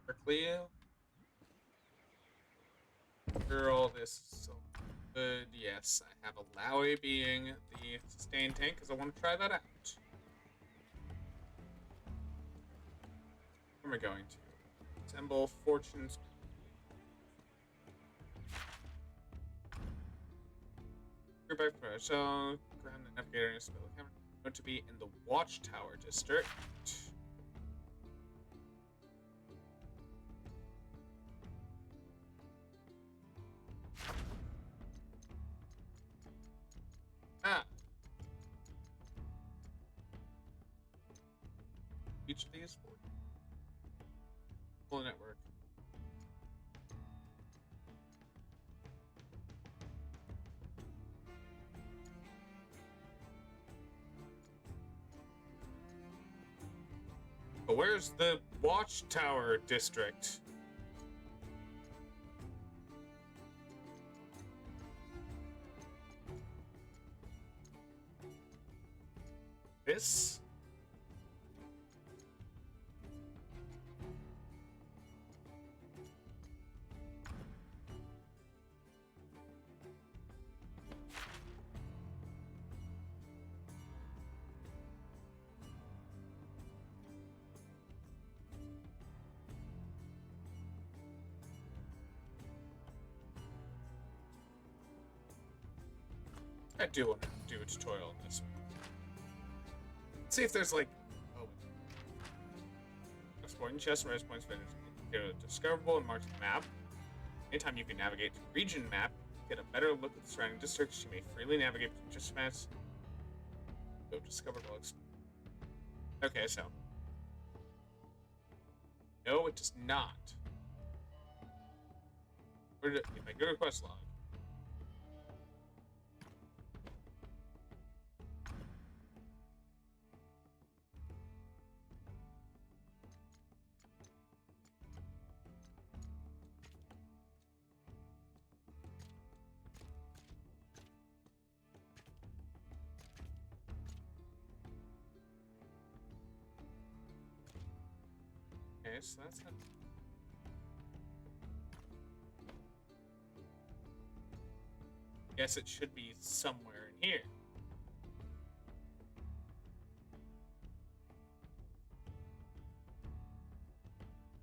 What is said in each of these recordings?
Quickly, girl, this is so good. Yes, I have Alawi being the sustain tank because I want to try that out. Where am I going to? Assemble Fortune's. Group back for so ground the navigator and spell camera. Known to be in the Watchtower district. Ah, each of these for full network. But where's the Watchtower district? This? I do want to do a tutorial on this one. Let's see if there's like. Oh, exploring chest, res points, discoverable and marked the map. Anytime you can navigate to the region map, get a better look at the surrounding districts. You may freely navigate between chest maps. Go discover bugs. Okay, so. No, it does not. If I go to quest log. Okay, so that's not. Guess it should be somewhere in here.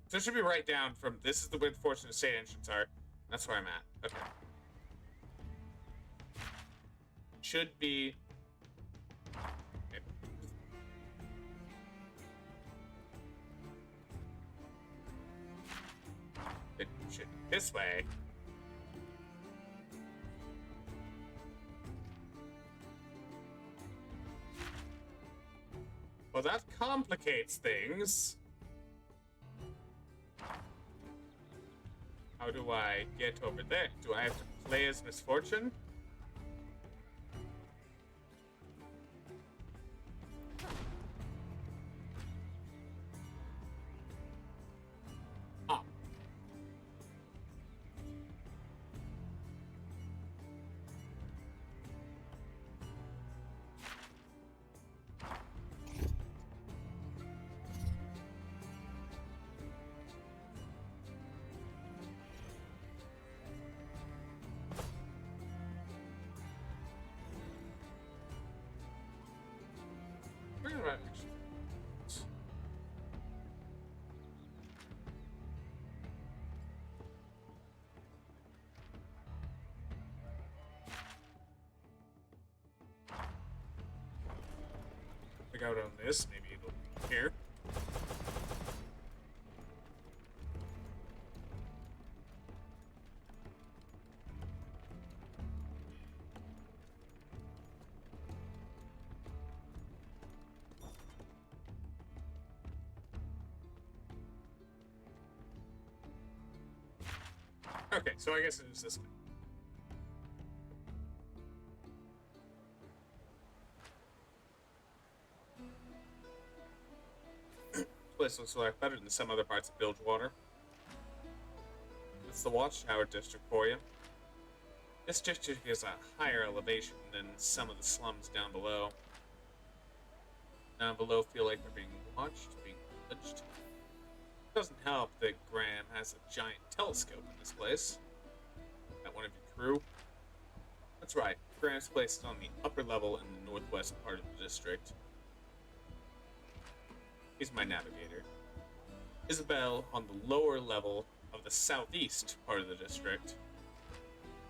So it should be right down from. This is the where the Fortunate Estate entrance are. That's where I'm at. Okay. Should be. Okay. It should be this way. Well, that complicates things. How do I get over there? Do I have to play as Misfortune? Ah. Where am I actually? Check out on this, maybe it'll be here. Okay, so I guess it is this way. This place looks a lot better than some other parts of Bilgewater. It's the Watchtower district for you. This district is a higher elevation than some of the slums down below. Down below feel like they're being watched, being acknowledged. Doesn't help that Graham has a giant telescope in this place. That one of your crew? That's right. Graham's place is on the upper level in the northwest part of the district. He's my navigator. Isabel on the lower level of the southeast part of the district.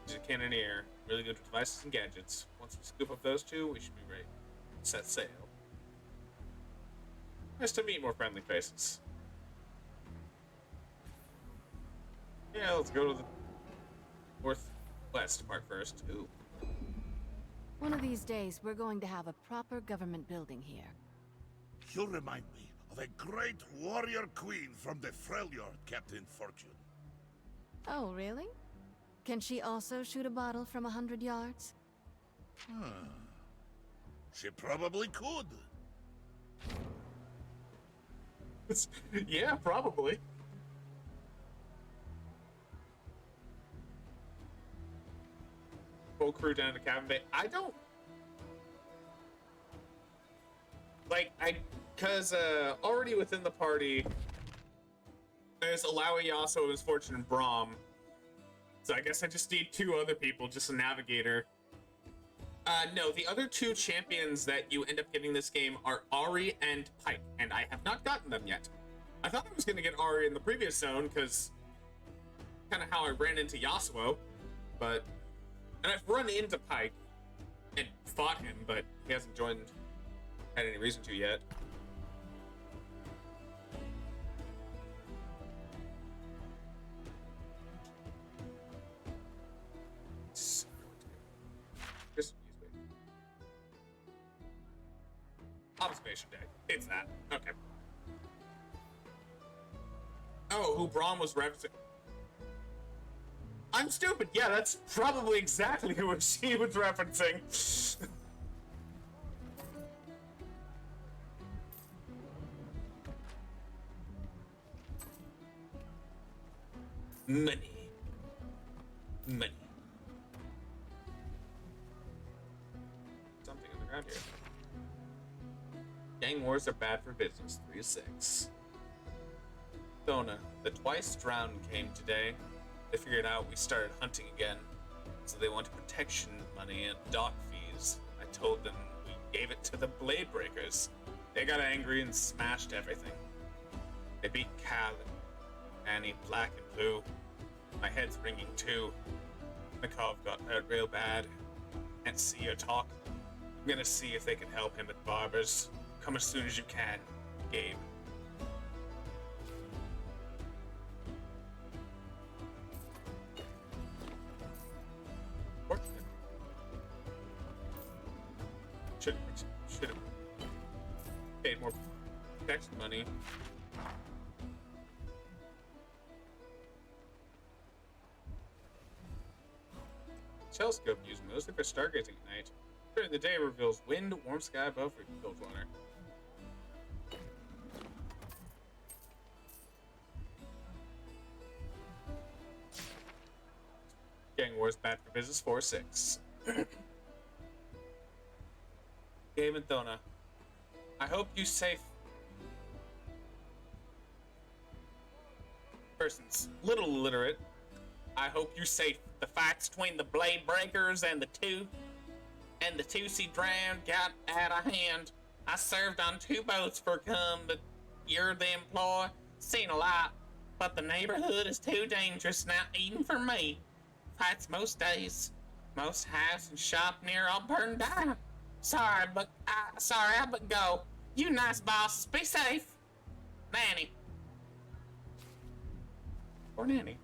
She's a cannoneer, really good with devices and gadgets. Once we scoop up those two, we should be ready. Set sail. Nice to meet more friendly faces. Yeah, let's go to the northwest part first. Ooh. One of these days, we're going to have a proper government building here. You remind me of a great warrior queen from the Freljord, Captain Fortune. Oh, really? Can she also shoot a bottle from 100 yards? She probably could. Yeah, probably. Full crew down to cabin bay. I don't like because already within the party there's Alawi, Yasuo, Misfortune, and Braum. So I guess I just need two other people, just a navigator. No, the other two champions that you end up getting this game are Ahri and Pyke, and I have not gotten them yet. I thought I was going to get Ahri in the previous zone, because kind of how I ran into Yasuo, but... And I've run into Pyke and fought him, but he hasn't had any reason to yet. Observation day. It's that. Okay. Oh, who Braum was referencing. I'm stupid. Yeah, that's probably exactly who she was referencing. Money. Money. Something on the ground here. Gang wars are bad for business. 3-6. Dona, the twice drowned came today. They figured out we started hunting again, so they wanted protection money and dock fees. I told them we gave it to the Blade Breakers. They got angry and smashed everything. They beat Cal and Annie black and blue. My head's ringing too. Makov got hurt real bad. Can't see or talk. I'm gonna see if they can help him at Barber's. Come as soon as you can, Gabe. Should have paid more protection money. Telescope used mostly for stargazing at night. During the day reveals wind, warm sky above, or cold water. Gang wars bad for business. 4-6. Gabe and Thona, I hope you safe. Person's little illiterate. I hope you safe. The fights between the Blade Breakers and the two sea drowned got out of hand. I served on 2 boats for come, but you're the employee. Seen a lot, but the neighborhood is too dangerous now, even for me. Fights most days. Most house and shop near all burned down. Sorry, but go. You nice bosses, be safe. Nanny. Or Nanny.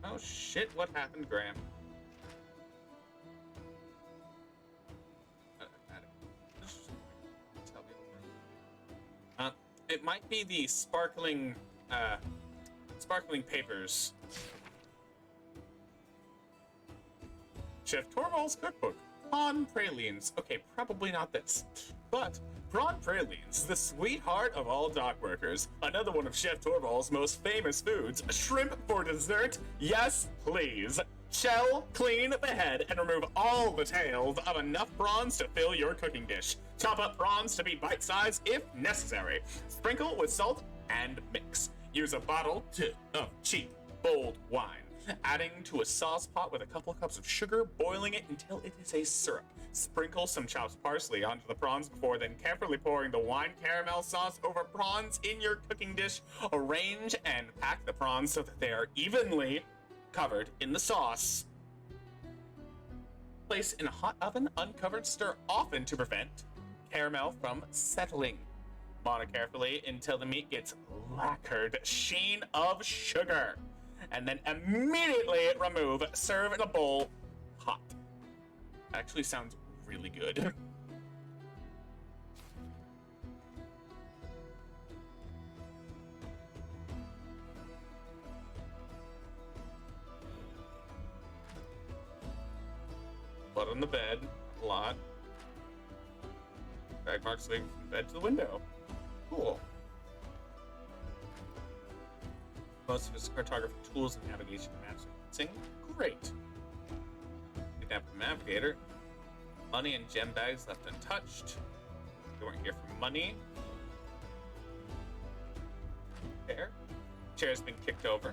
Oh shit, what happened, Graham? It might be the sparkling papers. Chef Torvald's cookbook. prawn pralines. Okay, probably not this. But prawn pralines, the sweetheart of all dock workers. Another one of Chef Torvald's most famous foods. Shrimp for dessert? Yes, please. Shell, clean the head, and remove all the tails of enough prawns to fill your cooking dish. Chop up prawns to be bite-sized if necessary. Sprinkle with salt and mix. Use a bottle of cheap, bold wine. Adding to a sauce pot with a couple cups of sugar, boiling it until it is a syrup. Sprinkle some chopped parsley onto the prawns before then carefully pouring the wine caramel sauce over prawns in your cooking dish. Arrange and pack the prawns so that they are evenly covered in the sauce. Place in a hot oven, uncovered, stir often to prevent caramel from settling. Monitor carefully until the meat gets lacquered sheen of sugar. And then immediately remove. Serve in a bowl hot. Actually sounds really good. Blood on the bed, a lot. Drag marks leading from the bed to the window. Cool. Most of his cartography tools and navigation maps are missing. Great. Kidnap the navigator. Money and gem bags left untouched. They weren't here for money. Chair. Chair's been kicked over.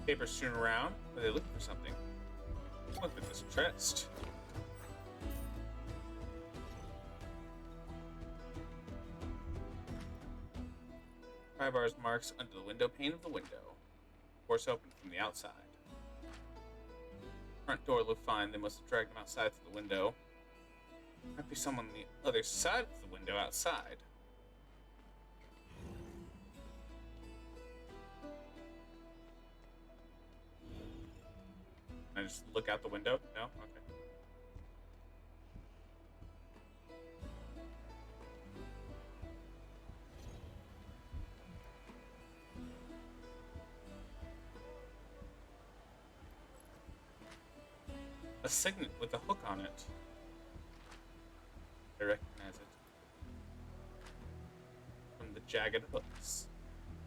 Papers strewn around. Are they looking for something? Look at distressed. Pry bars marks under the window pane of the window. Force open from the outside. Front door looked fine. They must have dragged him outside through the window. Might be someone on the other side of the window outside. Can I just look out the window? No? Okay. A signet with a hook on it. I recognize it. From the Jagged Hooks.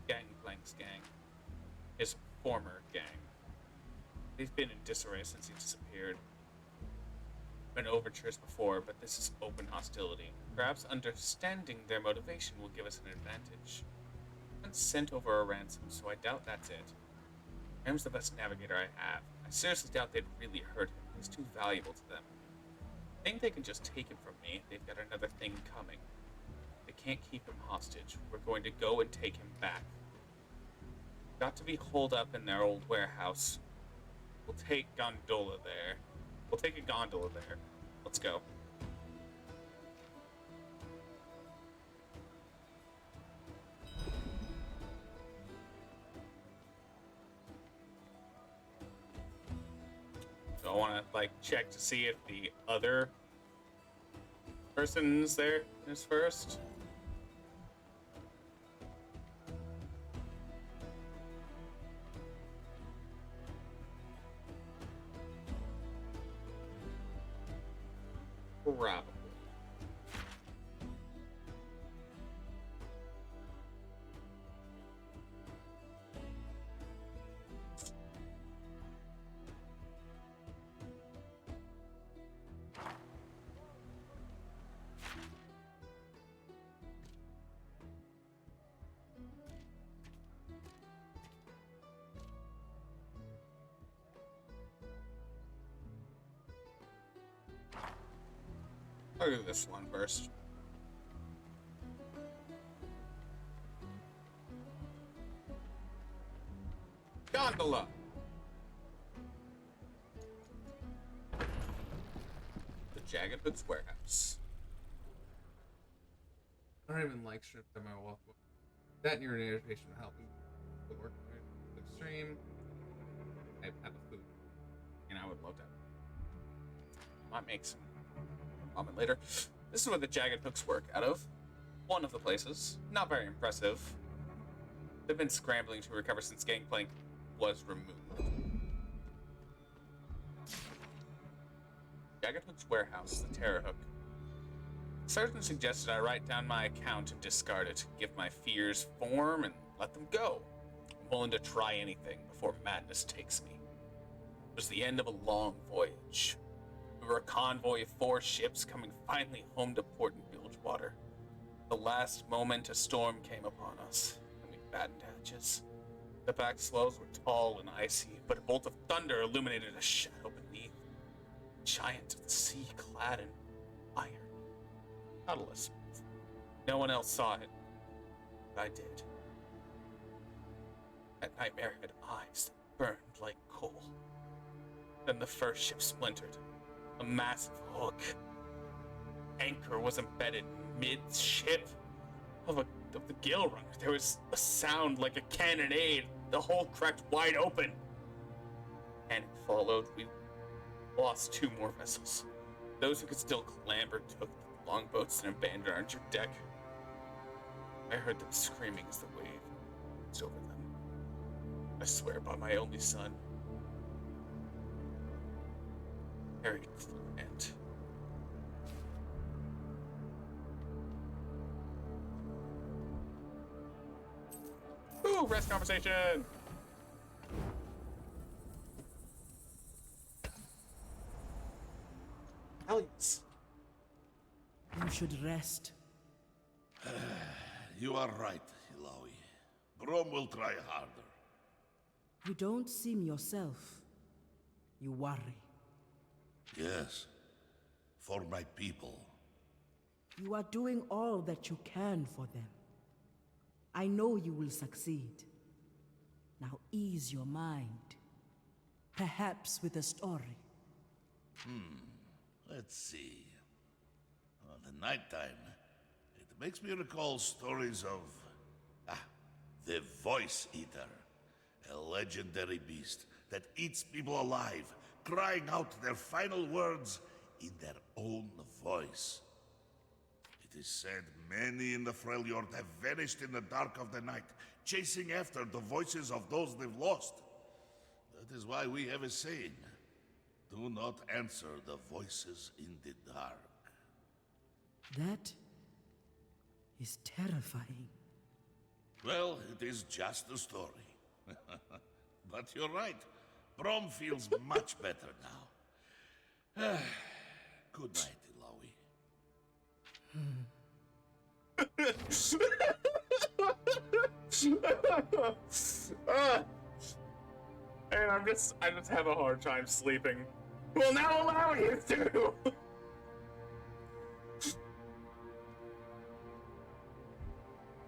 Gangplank's gang. His former gang. They've been in disarray since he disappeared. Been overtures before, but this is open hostility. Perhaps understanding their motivation will give us an advantage. I haven't sent over a ransom, so I doubt that's it. Graham's the best navigator I have. I seriously doubt they'd really hurt him. He's too valuable to them. I think they can just take him from me. They've got another thing coming. They can't keep him hostage. We're going to go and take him back. Got to be holed up in their old warehouse. We'll take gondola there. We'll take a gondola there. Let's go. So I want to like check to see if the other person's there is first. Probably. I'll do this one first. Gondola! The Jagged Hooks warehouse. I don't even like shrimp that my walk. That and your irritation will help me the work extreme. I have a food. And I would love that. Might make some ramen later. This is where the Jagged Hooks work out of. One of the places. Not very impressive. They've been scrambling to recover since Gangplank was removed. Jagged Hook's warehouse is the Terror Hook. Sergeant suggested I write down my account and discard it, give my fears form, and let them go. I'm willing to try anything before madness takes me. It was the end of a long voyage. We were a convoy of 4 ships coming finally home to port in Bilgewater. The last moment a storm came upon us, and we battened hatches. The back swells were tall and icy, but a bolt of thunder illuminated a shadow beneath. A giant of the sea clad in iron. Nautilus. No one else saw it, but I did. That nightmare had eyes that burned like coal. Then the first ship splintered. A massive hook. Anchor was embedded mid-ship of the gill runner. There was a sound like a cannonade. The hull cracked wide open. Panic followed. We lost 2 more vessels. Those who could still clamber took the longboats and abandoned our deck. I heard them screaming as the wave was over them. I swear by my only son, Harry Clement. Ooh, rest conversation! Hell yes. You should rest. You are right, Ilaoi. Brom will try harder. You don't seem yourself. You worry. Yes, for my people. You are doing all that you can for them. I know you will succeed. Now ease your mind. Perhaps with a story. Let's see. The nighttime, it makes me recall stories of... the Voice Eater. A legendary beast that eats people alive, crying out their final words in their own voice. It is said many in the Freljord have vanished in the dark of the night, chasing after the voices of those they've lost. That is why we have a saying. Do not answer the voices in the dark. That is terrifying. Well, it is just a story. But you're right. Brom feels much better now. Good night, Ilaoi. And I just have a hard time sleeping. Well, now allow you to!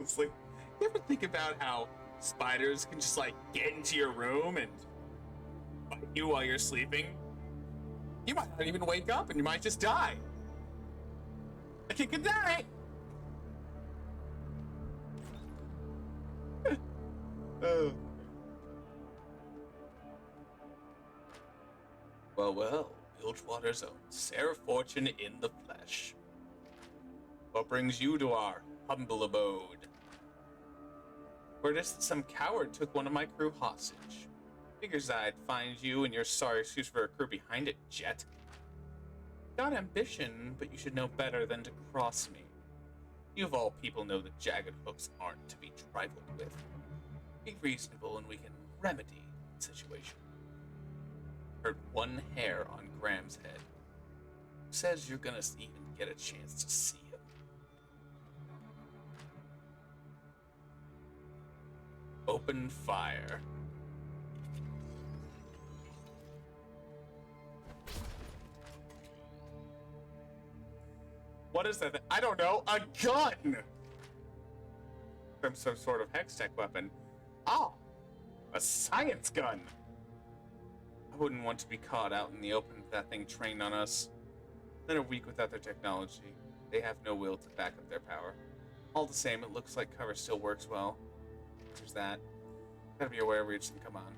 It's like, you ever think about how spiders can just like get into your room and bite you while you're sleeping? You might not even wake up and you might just die. Okay, good night! Well, Bilgewater's own Sarah Fortune in the flesh. What brings you to our humble abode? Word is that some coward took one of my crew hostage. Figures I'd find you and your sorry excuse for a crew behind it, Jet. Got ambition, but you should know better than to cross me. You of all people know that jagged hooks aren't to be trifled with. Be reasonable and we can remedy the situation. Heard one hair on Graham's head. Says you're gonna even get a chance to see him. Open fire. What is that? I don't know. A gun! From some sort of hex tech weapon. Oh, a science gun. I wouldn't want to be caught out in the open with that thing trained on us. Then a week without their technology. They have no will to back up their power. All the same, it looks like cover still works well. There's that. Gotta be aware of where each thing come on.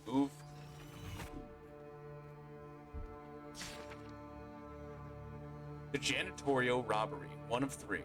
Move. The janitorial robbery, 1 of 3.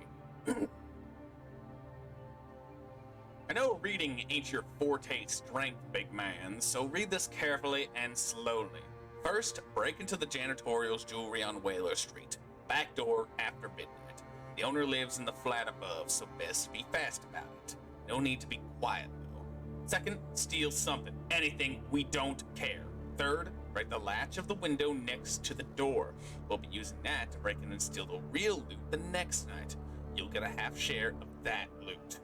I know reading ain't your forte strength, big man, so read this carefully and slowly. First, break into the janitorial's jewelry on Whaler Street. Back door after midnight. The owner lives in the flat above, so best be fast about it. No need to be quiet, though. Second, steal something. Anything, we don't care. Third, break the latch of the window next to the door. We'll be using that to break in and steal the real loot the next night. You'll get a half share of that loot.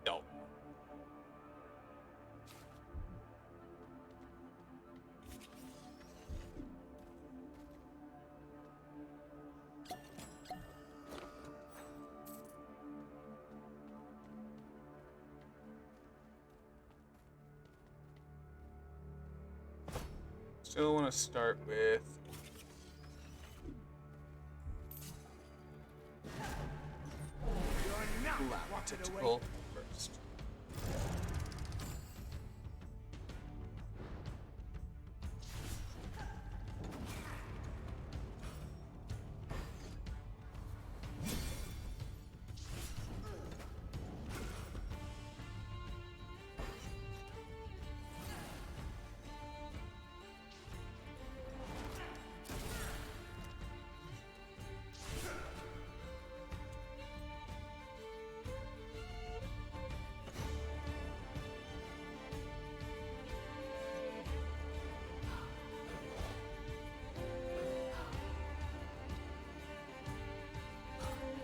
Dalton. Still want to start with Lava Tentacle first.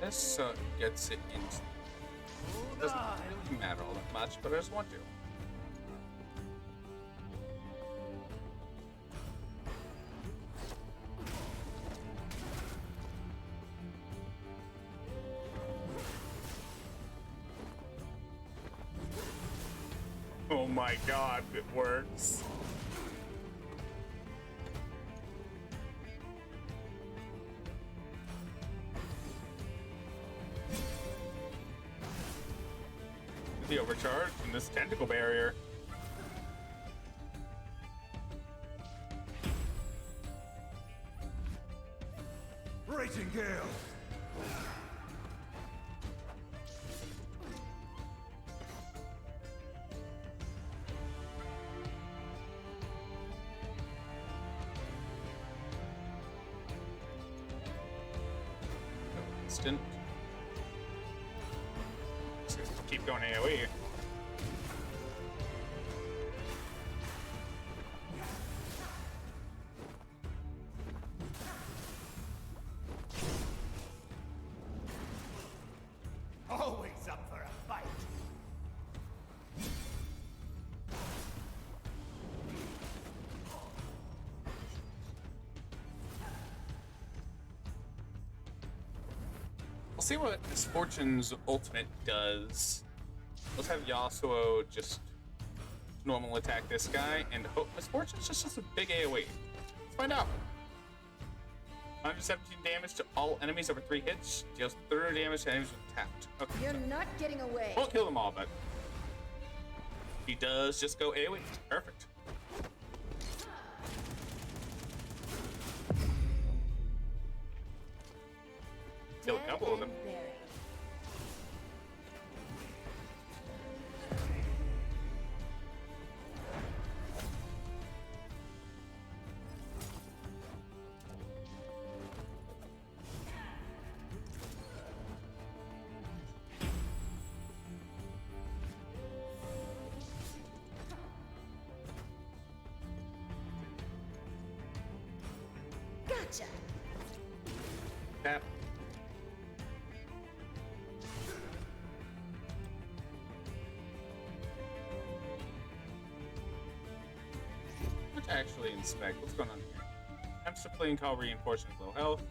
This gets it into. Doesn't really matter all that much, but I just want to. Oh my god, it works. The overcharge from this tentacle barrier. Raging Gale! Instant. Just keep going AoE. Always up for a fight! We'll see what Misfortune's ultimate does. Let's have Yasuo just normal attack this guy, and hope Misfortune's just does a big AoE. Let's find out. 117 damage to all enemies over 3 hits. Deals 30 damage to enemies when tapped. Okay. You're so not getting away. won't kill them all, but he does just go AoE. Perfect. Kill a couple of them. Gotcha. Tap. Let's actually inspect what's going on here. Attempts to flee and call reinforcement low health.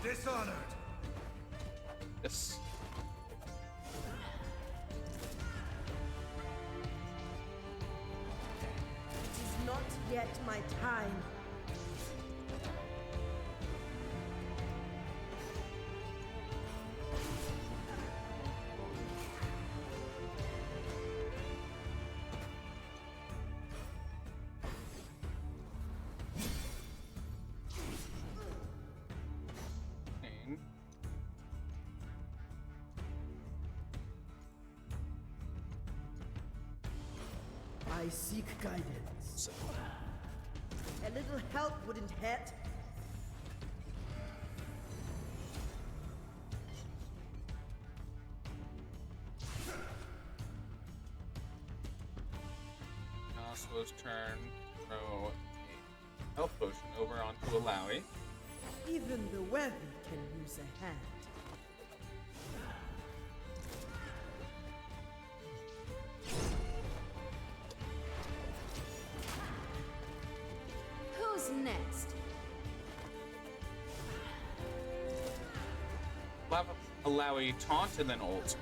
Dishonored! Yes. It is not yet my time. Dang. I seek guidance. So, A little help wouldn't hurt. Yasuo's turn. Throw a health potion over onto Alawi. Even the weather can use a hand. Who's next? We'll have Alawi taunt and then ult.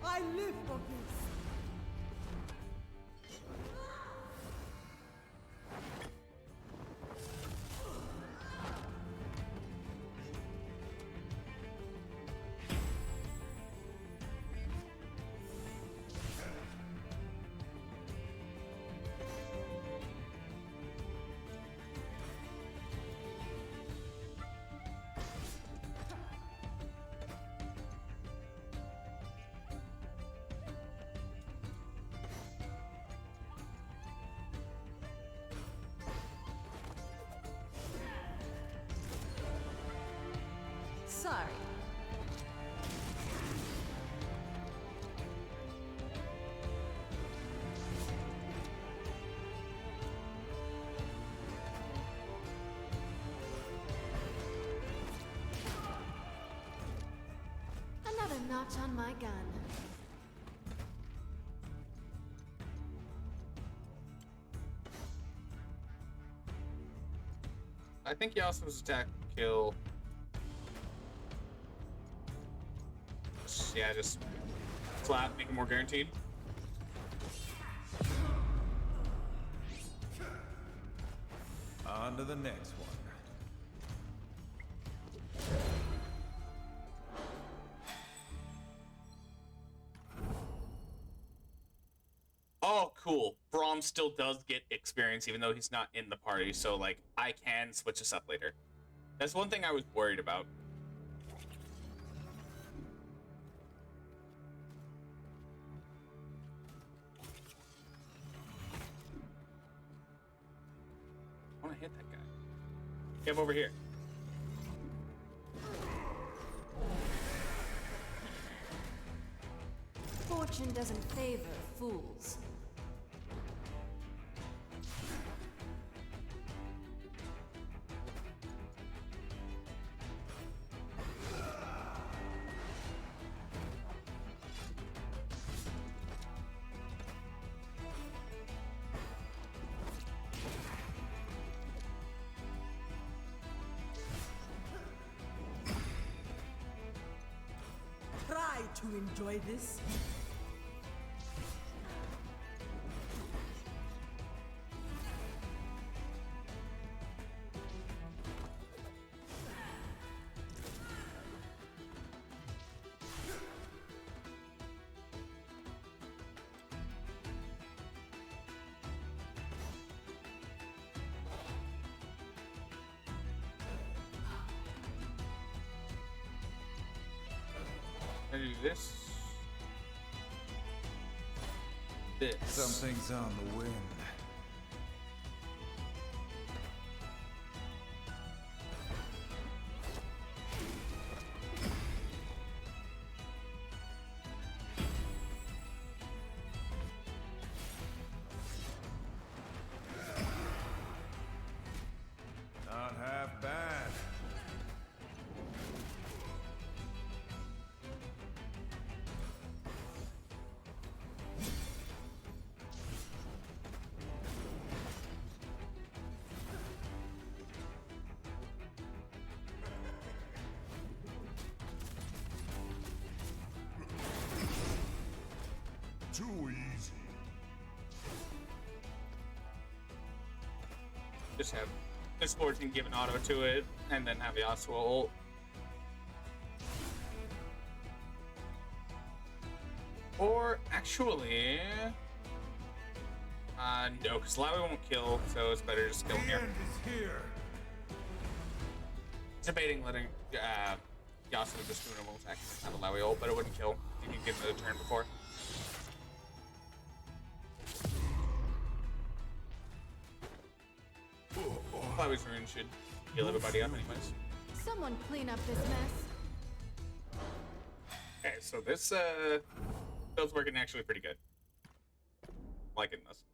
I live for this. Sorry. Another notch on my gun. I think Yasuo's attack will kill. Yeah, just flat, make it more guaranteed. On to the next one. Oh, cool. Braum still does get experience even though he's not in the party, so like I can switch this up later. That's one thing I was worried about. I want to hit that guy. Get him over here. Fortune doesn't favor fools. Try to enjoy this. I do this. This. Something's on the wind. Not half bad. Too easy. Just have this 14 give an auto to it, and then have Yasuo ult. Or actually, no, because Lawi won't kill, so it's better just kill The him here. end is here. Debating letting Yasuo just do a normal attack and have a Lowy ult, but it wouldn't kill. You can get another turn before. Lowy's rune should heal everybody up anyways. Someone clean up this mess. Okay, so this build's working actually pretty good. Liking this.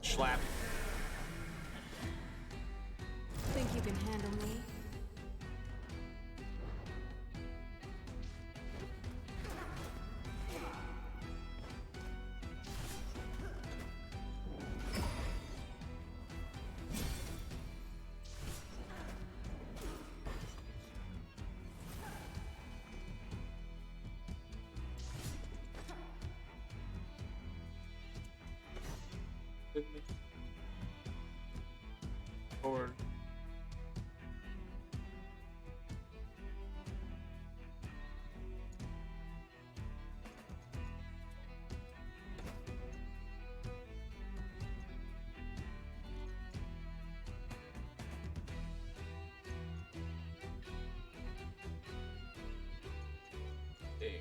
Schlap. Think you can handle me? Forward. Okay.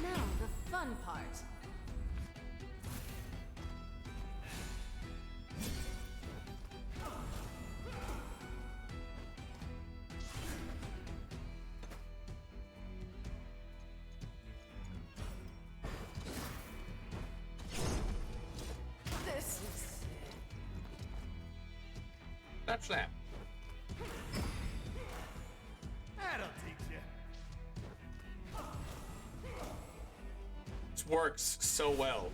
Now, the fun part. This is... Slap, slap. That'll teach you. This works so well.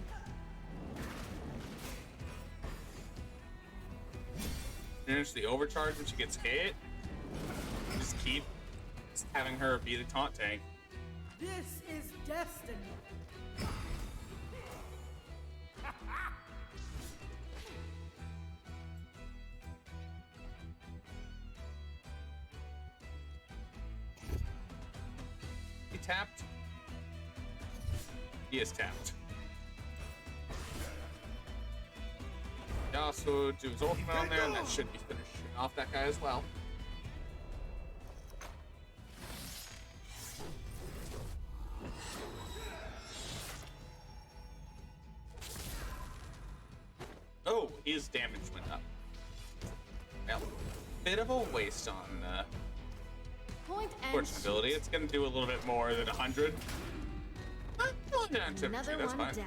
Finish the overcharge when she gets hit. Just keep having her be the taunt tank. This is destiny. He tapped. He is tapped. Yasuo do his ultimate on there, and that should be finishing off that guy as well. Oh, his damage went up. Well, bit of a waste on Point and fortune ability. It's gonna do a little bit more than 100. Down to another 2, that's one fine. down.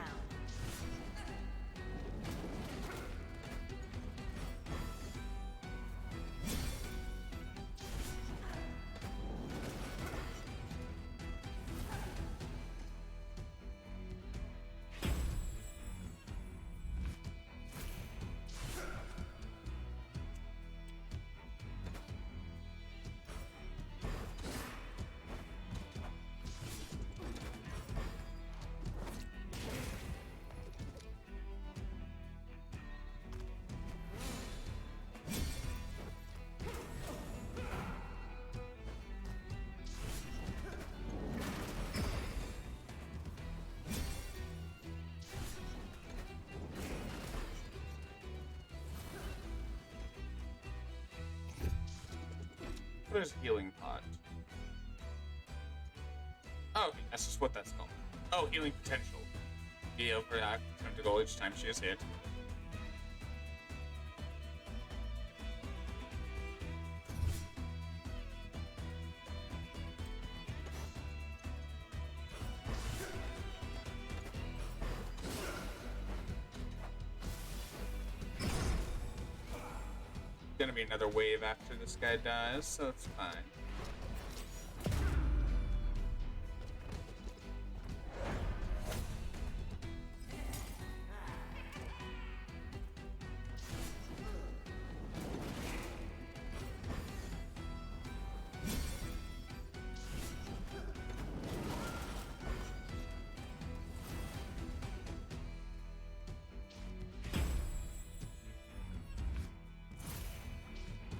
What is healing pot? Oh, okay, that's just what that's called. Oh, healing potential. Heal for time to go each time she is hit. gonna be another wave after this guy dies, so it's fine.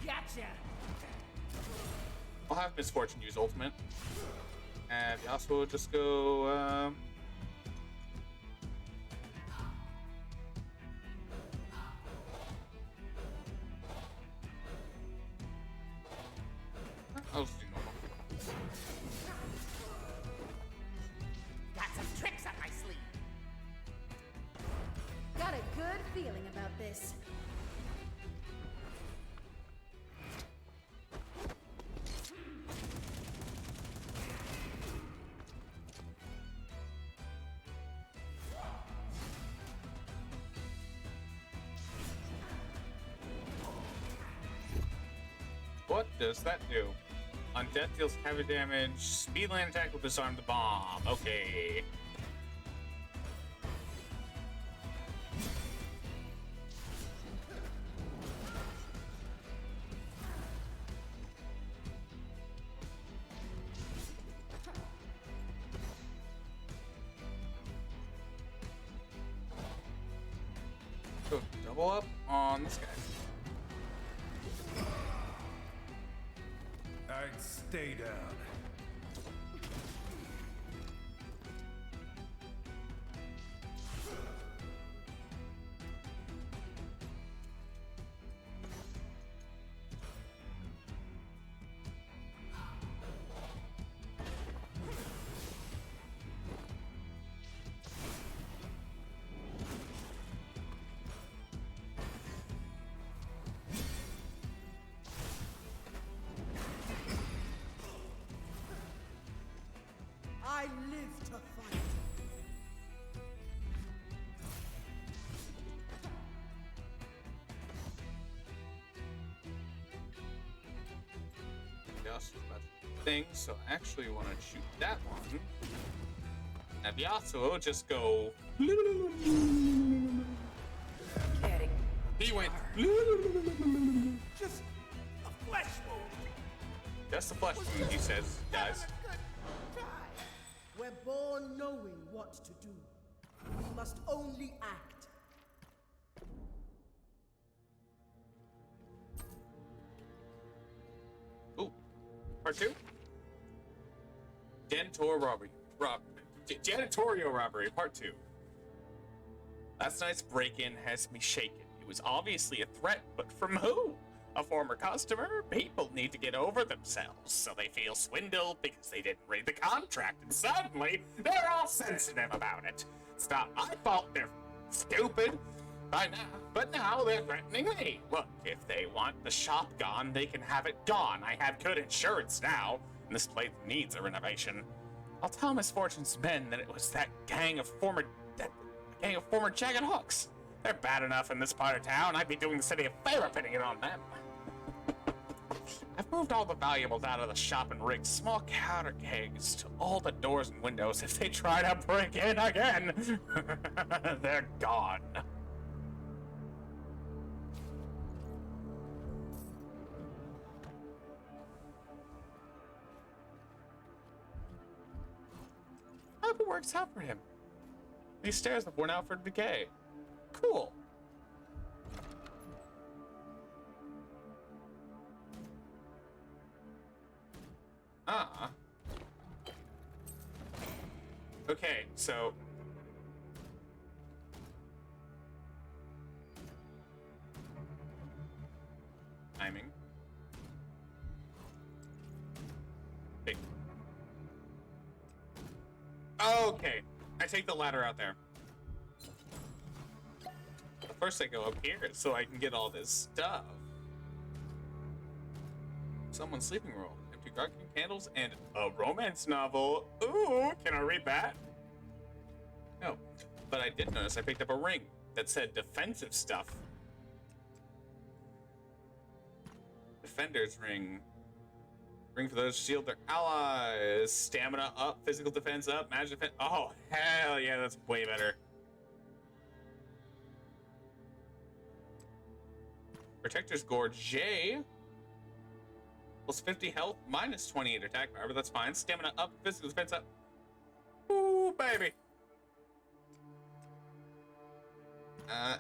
Gotcha. I'll have Misfortune use ultimate. And Yasuo will just go, I'll just do normal. Got some tricks up my sleeve. Got a good feeling about this. What does that do? On death deals heavy damage. Speedland attack will disarm the bomb. Okay. Go double up on this guy. Alright, stay down. I live to fight. Yasuo's about to thing, so I actually want to shoot that one. And Yasuo just go. He went. Just a flesh wound. That's the flesh wound, he says, guys. Good try. We're born knowing what to do. We must only act. Ooh, part 2. Janitorial robbery, part 2. Last night's break-in has me shaken. It was obviously a threat, but from who? A former customer? People need to get over themselves, so they feel swindled because they didn't read the contract, and suddenly they're all sensitive about it. It's not my fault they're stupid by now, but now they're threatening me. Look, if they want the shop gone, they can have it gone. I have good insurance now, and this place needs a renovation. I'll tell Misfortune's men that it was that gang of former jagged hooks. They're bad enough in this part of town. I'd be doing the city a favor pinning it on them. I've moved all the valuables out of the shop and rigged small counter kegs to all the doors and windows. If they try to break in again, they're gone. I hope it works out for him. These stairs have worn out for decay. Cool. Okay, so timing. Hey. Okay, I take the ladder out there. First I go up here so I can get all this stuff. Someone's sleeping room, empty garden candles, and a romance novel. Ooh, can I read that? No, but I did notice I picked up a ring that said defensive stuff. defender's ring. Ring for those shield their allies. Stamina up, physical defense up, magic defense. Oh, hell yeah, that's way better. Protector's Gorge J. Plus 50 health, minus 28 attack power, but that's fine. Stamina up, physical defense up. Ooh, baby.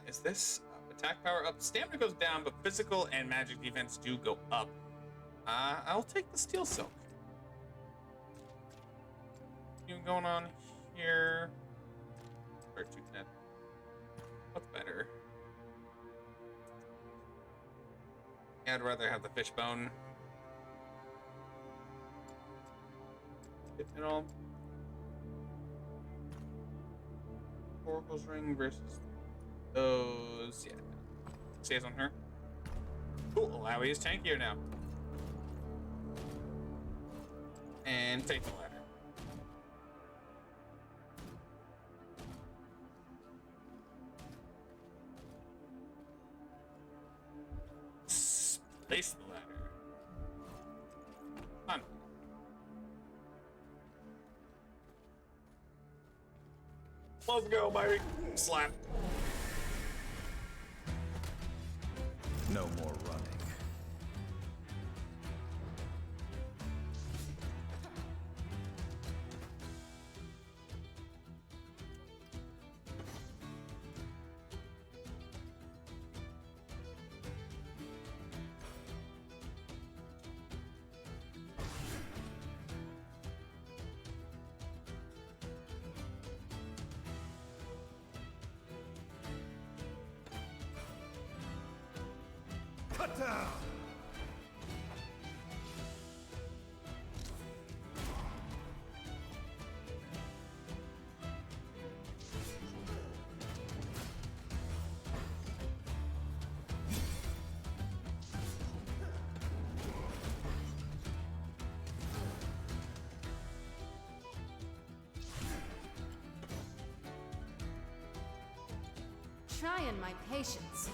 Is this attack power up? Stamina goes down, but physical and magic defense do go up. I'll take the Steel Silk. You going on here? First two ten. What's better? Yeah, I'd rather have the fishbone. You know, Oracle's ring versus those. Yeah, stays on her. Cool. Alawi is tankier now. And take the ladder. Place the ladder. Fun. Let's go, baby. Slap. No more running. Cut down! Trying my patience.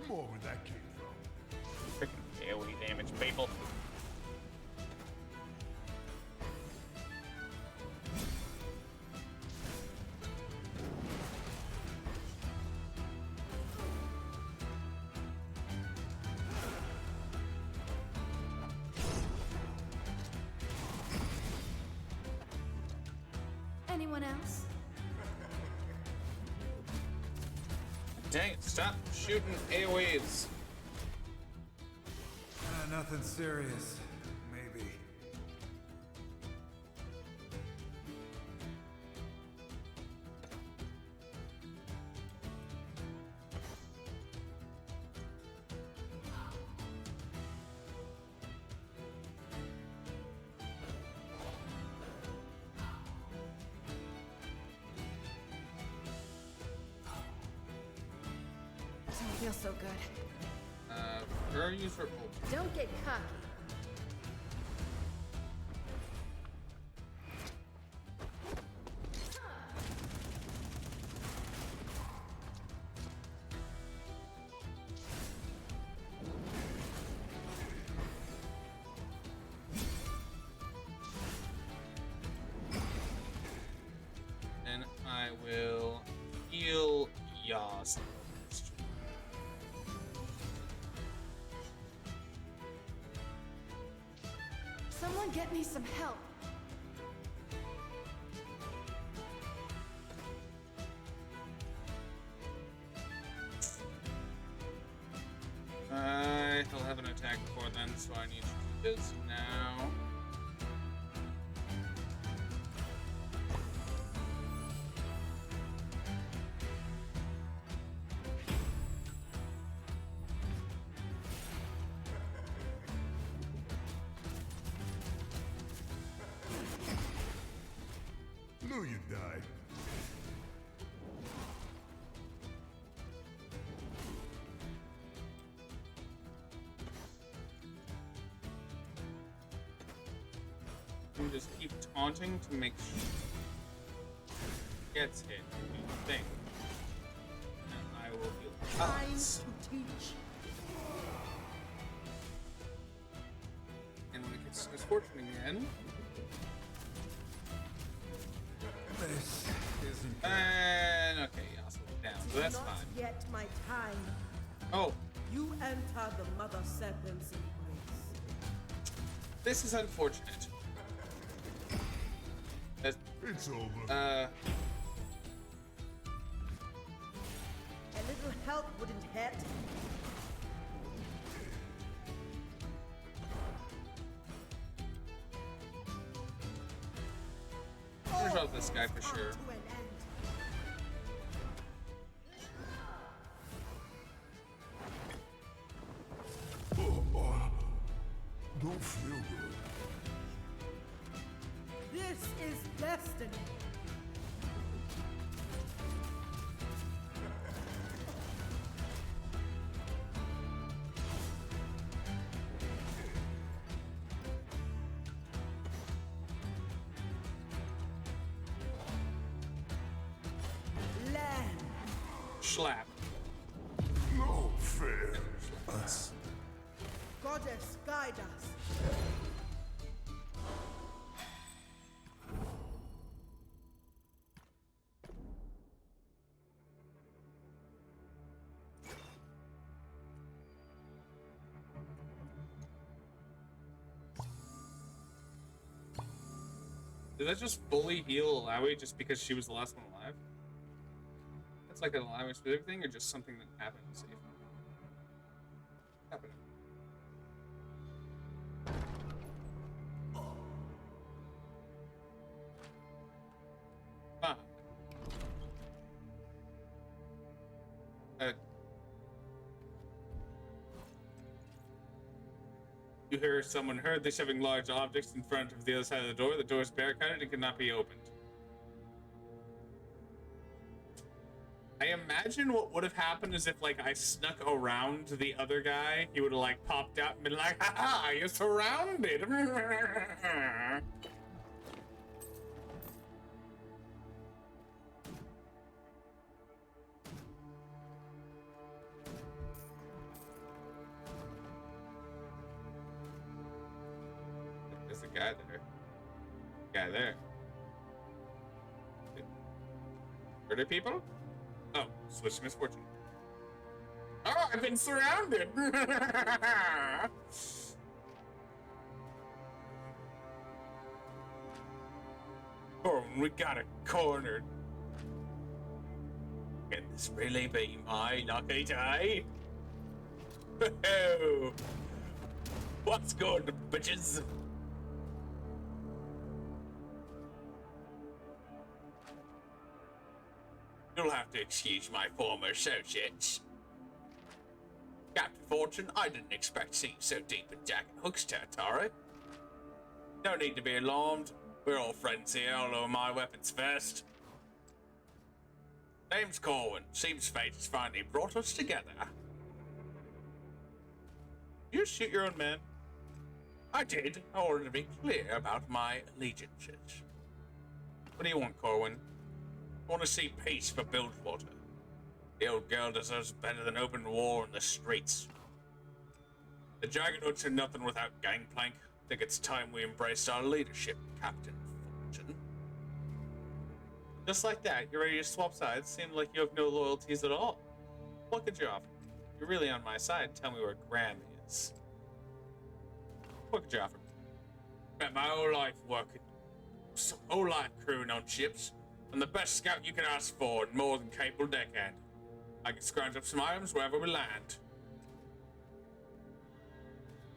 More where that came from. Freaking AoE damage, people. Anyone else? Dang it, stop shooting AoEs. Nothing serious. Maybe. Doesn't feel so good. Her use her ult. Don't get cocky. And I will heal Yas. Someone get me some help. He'll have an attack before then, so I need to do this now. Knew you'd die. and just keep taunting to make sure he gets hit. Do the thing. And I will heal. Time to teach. And when it gets misfortune again. This isn't good. And okay, yeah, I'll slow it down. So that's Not fine. yet my time. Oh, You enter the Mother Serpent's embrace. this is unfortunate. That's, It's over. A little help wouldn't hurt. I'll resolve this guy for sure. To an end. Don't feel good. This is destiny. Land. Schlap. No fair. Goddess, guide us. Did that just fully heal Alawi just because she was the last one alive? That's like an Alawi specific thing, or just something that happened safe? Happened. Ah. You hear someone hurriedly shoving large objects in front of the other side of the door. The door is barricaded and cannot be opened. I imagine what would have happened is if, like, I snuck around the other guy, he would have, like, popped out and been like, "Ha-ha, you're surrounded!" There's a guy there. Guy there. Murder people? Oh, switch misfortune. Oh, I've been surrounded! Oh, we got it cornered. Can this really be my lucky day? Oh, what's good, bitches? You'll have to excuse my former associates. Captain Fortune, I didn't expect to see you so deep in Jack and Hook's territory. No need to be alarmed. We're all friends here, although my weapons first. Name's Corwin. Seems fate has finally brought us together. You shoot your own men? I did. I wanted to be clear about my allegiances. What do you want, Corwin? I want to see peace for Bilgewater. The old girl deserves better than open war in the streets. The Jaggernuts are nothing without Gangplank. I think it's time we embraced our leadership, Captain Fortune. Just like that, you're ready to swap sides. Seems like you have no loyalties at all. What could you offer? If you're really on my side, tell me where Graham is. What could you offer? Spent my whole life working. Whole life crewing on ships. I'm the best scout you can ask for and more than capable deckhand. I can scrounge up some items wherever we land.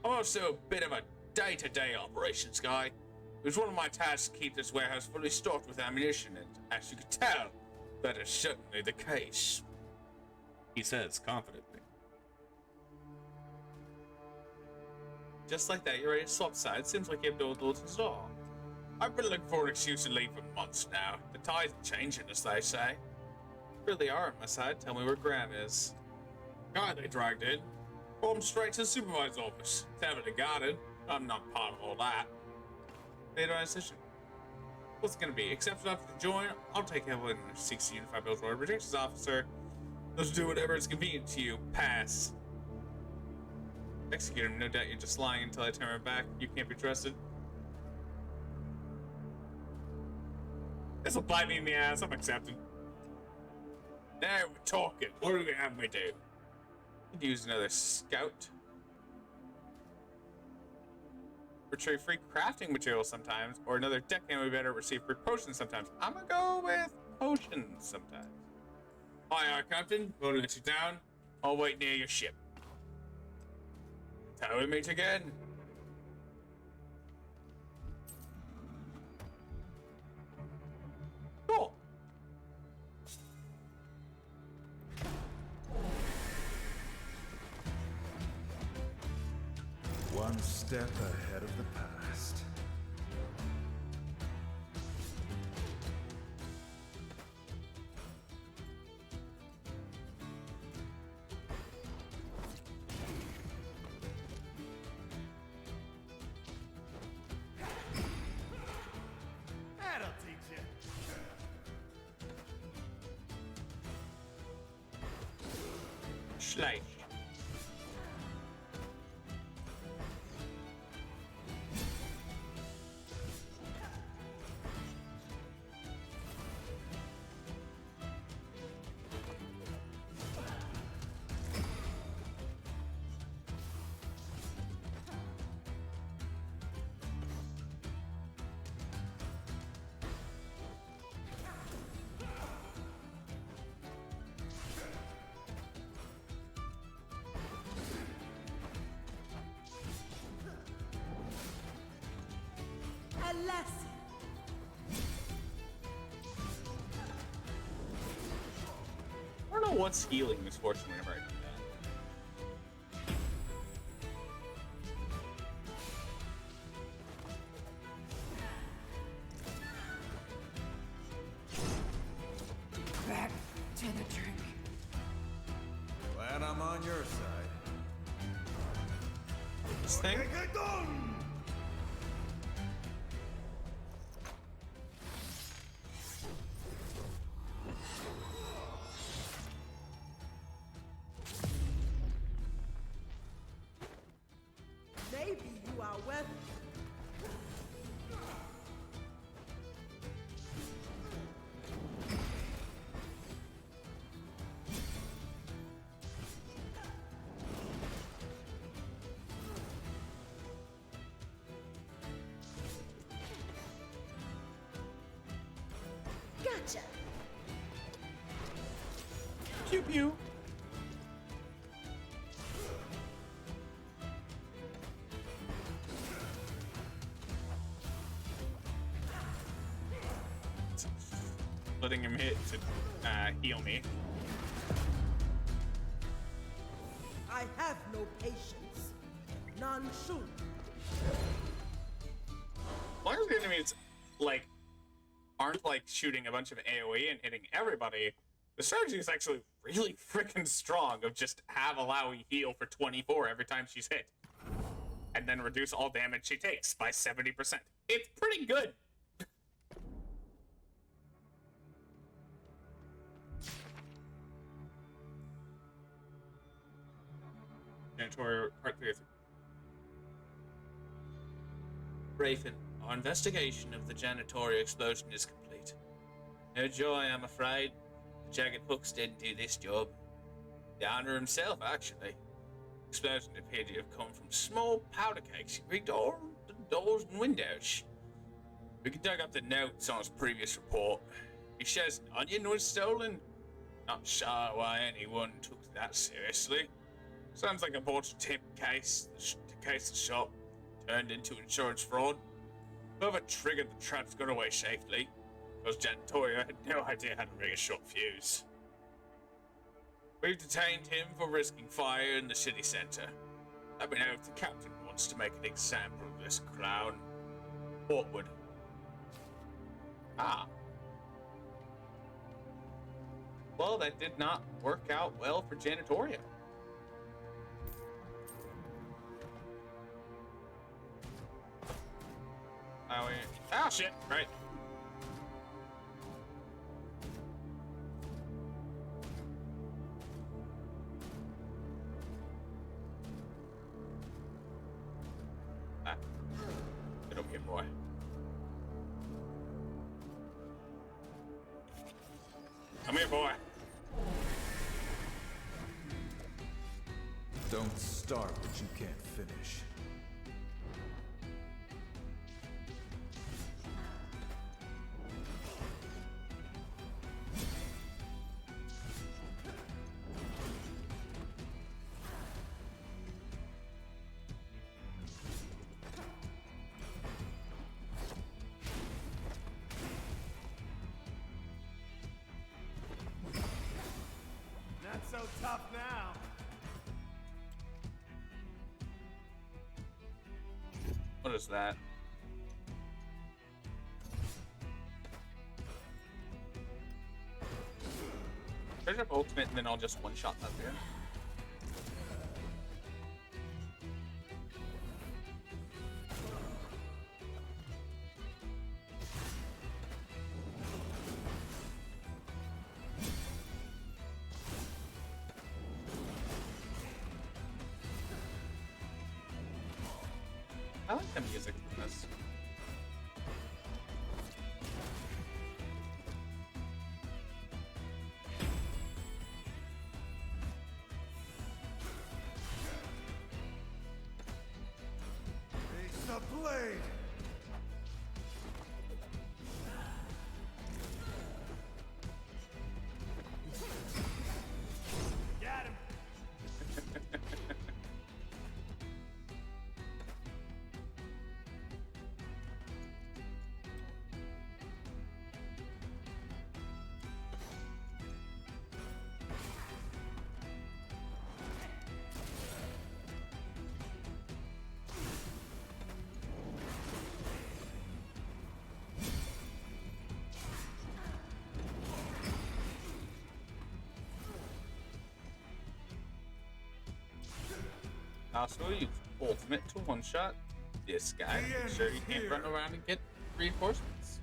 I'm also a bit of a day-to-day operations guy. It was one of my tasks to keep this warehouse fully stocked with ammunition, and as you can tell, that is certainly the case. He says confidently. Just like that, you're ready to swap sides. Seems like you have no loyalties at all. I've been looking for an excuse to leave for months now. The tides are changing, as they say. Really are on my side. Tell me where Graham is. Guy they dragged in. Brought him straight to the supervisor's office. It's heavily guarded. I'm not part of all that. made my decision. What's it gonna be? Accept enough to join? I'll take everyone who seeks to unify Bilgewater. Rejections officer. Let's do whatever is convenient to you. Pass. Execute him. No doubt you're just lying until I turn my back. You can't be trusted. This'll bite me in the ass. I'm accepting. Now we're talking. What do we have me do? Could use another scout. Retrieve free crafting materials sometimes, or another deckhand we better receive free potions sometimes. I'm gonna go with potions sometimes. Aye, Captain. We'll let you down. I'll wait near your ship. Till we meet again. Cool. One step ahead of the past. That'll teach you. Schleich. Alas, I don't know what's healing misfortune whenever I do that. Back to the drink. Glad I'm on your side. This thing? maybe you are worth. Gotcha. Pew pew. Letting him hit to heal me. I have no patience. None should. As long as the enemies aren't shooting a bunch of AoE and hitting everybody, the strategy is actually really freaking strong of just have Alawi heal for 24 every time she's hit. And then reduce all damage she takes by 70%. It's pretty good. Janitorial Part 3. Raven, our investigation of the janitorial explosion is complete. No joy, I'm afraid. The jagged hooks didn't do this job. The owner himself, actually. The explosion appeared to have come from small powder cakes that rigged all the doors and windows. We could dug up the notes on his previous report. He says an onion was stolen. Not sure why anyone took that seriously. Sounds like a botched tip case. The case of shop turned into insurance fraud. Whoever triggered the traps got away safely, because Jantoria had no idea how to rig a short fuse. We've detained him for risking fire in the city center. Let me know if the captain wants to make an example of this clown. Forward. Ah. Well, that did not work out well for Janitoria. Ah, shit. Right. Ah. Get over here, boy. Come here, boy. Don't start what you can't finish. Not so tough now. What is that? Charge up ultimate and then I'll just one-shot that there. I like the music in this. Face the blade. Got him. Also, use ultimate to one-shot this guy. The end Make sure is he can't here. run around and get reinforcements.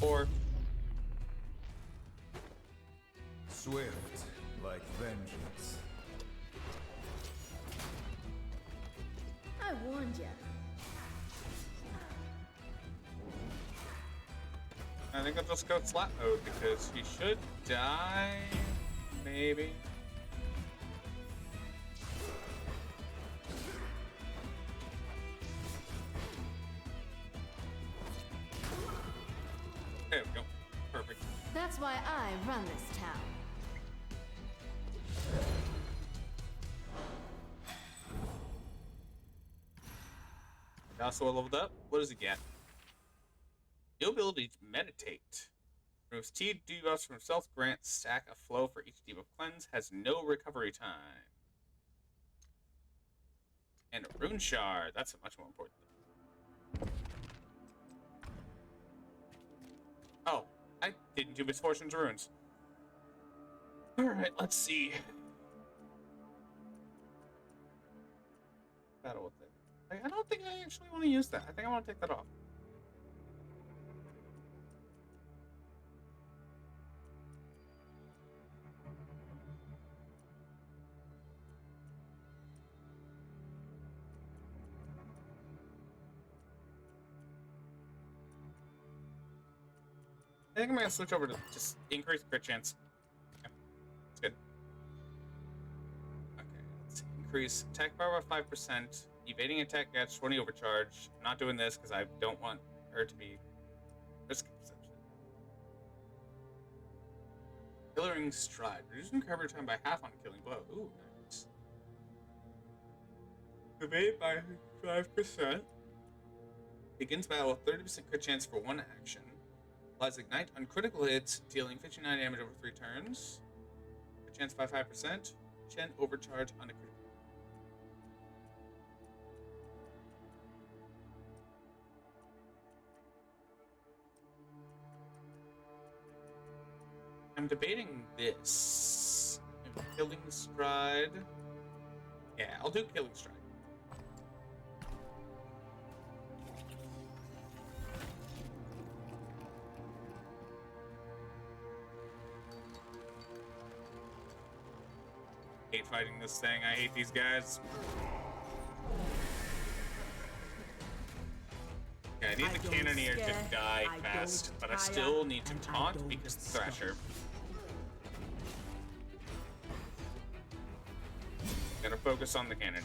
Four. Swift, like vengeance. I warned you. I think I'll just go slap mode because he should die. Maybe. There we go. Perfect. That's why I run this town. Also leveled up. What does he get? The ability to meditate. Removes T debuffs from self grant stack of flow for each debuff cleanse. Has no recovery time. And a rune shard. That's much more important. Oh, I didn't do Misfortune's runes. Alright, let's see. Battle with it. I don't think I actually want to use that. I think I want to take that off. I think I'm gonna switch over to just increase crit chance. Yeah, that's good. Okay, let's increase attack power by 5%. Evading attack gets 20 overcharge. I'm not doing this because I don't want her to be risk perception. Pillaring stride. Reducing recovery time by half on a killing blow. Ooh, nice. Evade by 5%. Begins battle with 30% crit chance for one action. Applies Ignite on critical hits, dealing 59 damage over 3 turns. Crit chance by 5%. Chen overcharge on a critical. I'm debating this. Killing Stride. Yeah, I'll do Killing Stride. Hate fighting this thing. I hate these guys. Yeah, I need the Cannoneer to die fast, but I still need to taunt because Thrasher. Gotta focus on the Cannoneer.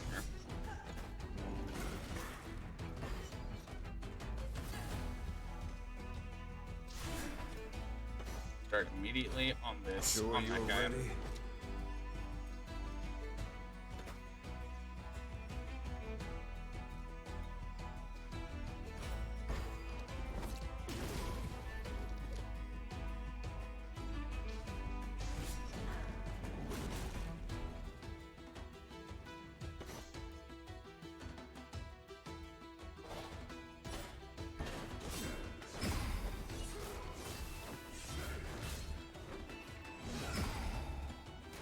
Start immediately on this, Sure on that you're guy. ready?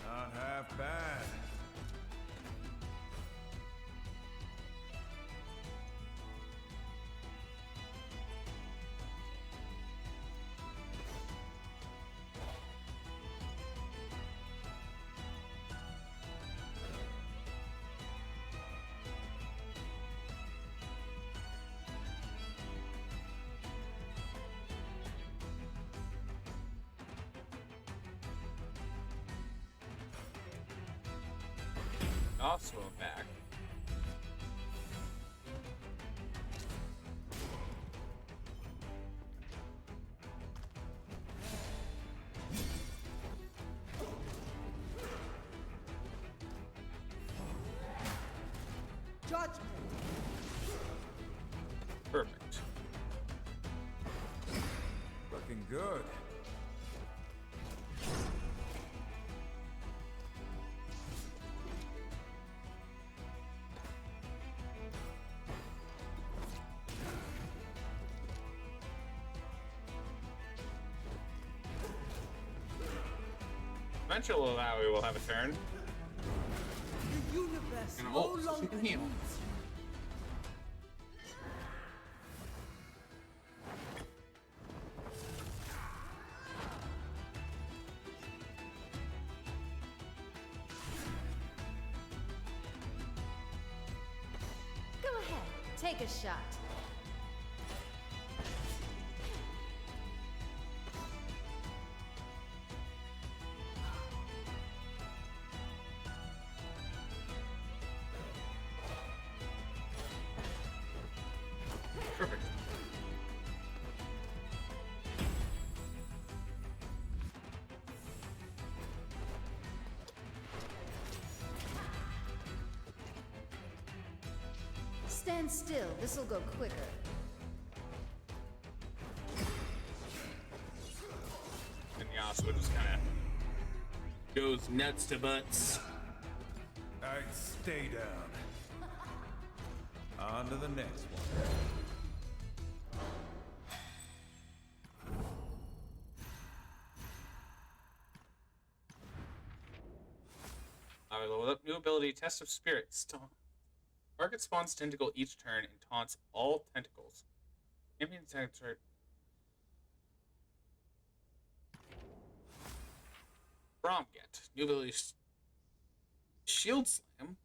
Not half bad. Also back. Judgment. Perfect. Looking good. Eventually, we will have a turn. The universe And no also longer heal. needs you. Go ahead, take a shot. Perfect. Stand still, this'll go quicker. And Yasuo just kind of goes nuts to butts. Alright, stay down. On to the next one. I leveled up new ability, Test of Spirits. Target spawns tentacle each turn and taunts all tentacles. Champion tentacle. Bromget. New ability, Shield Slam.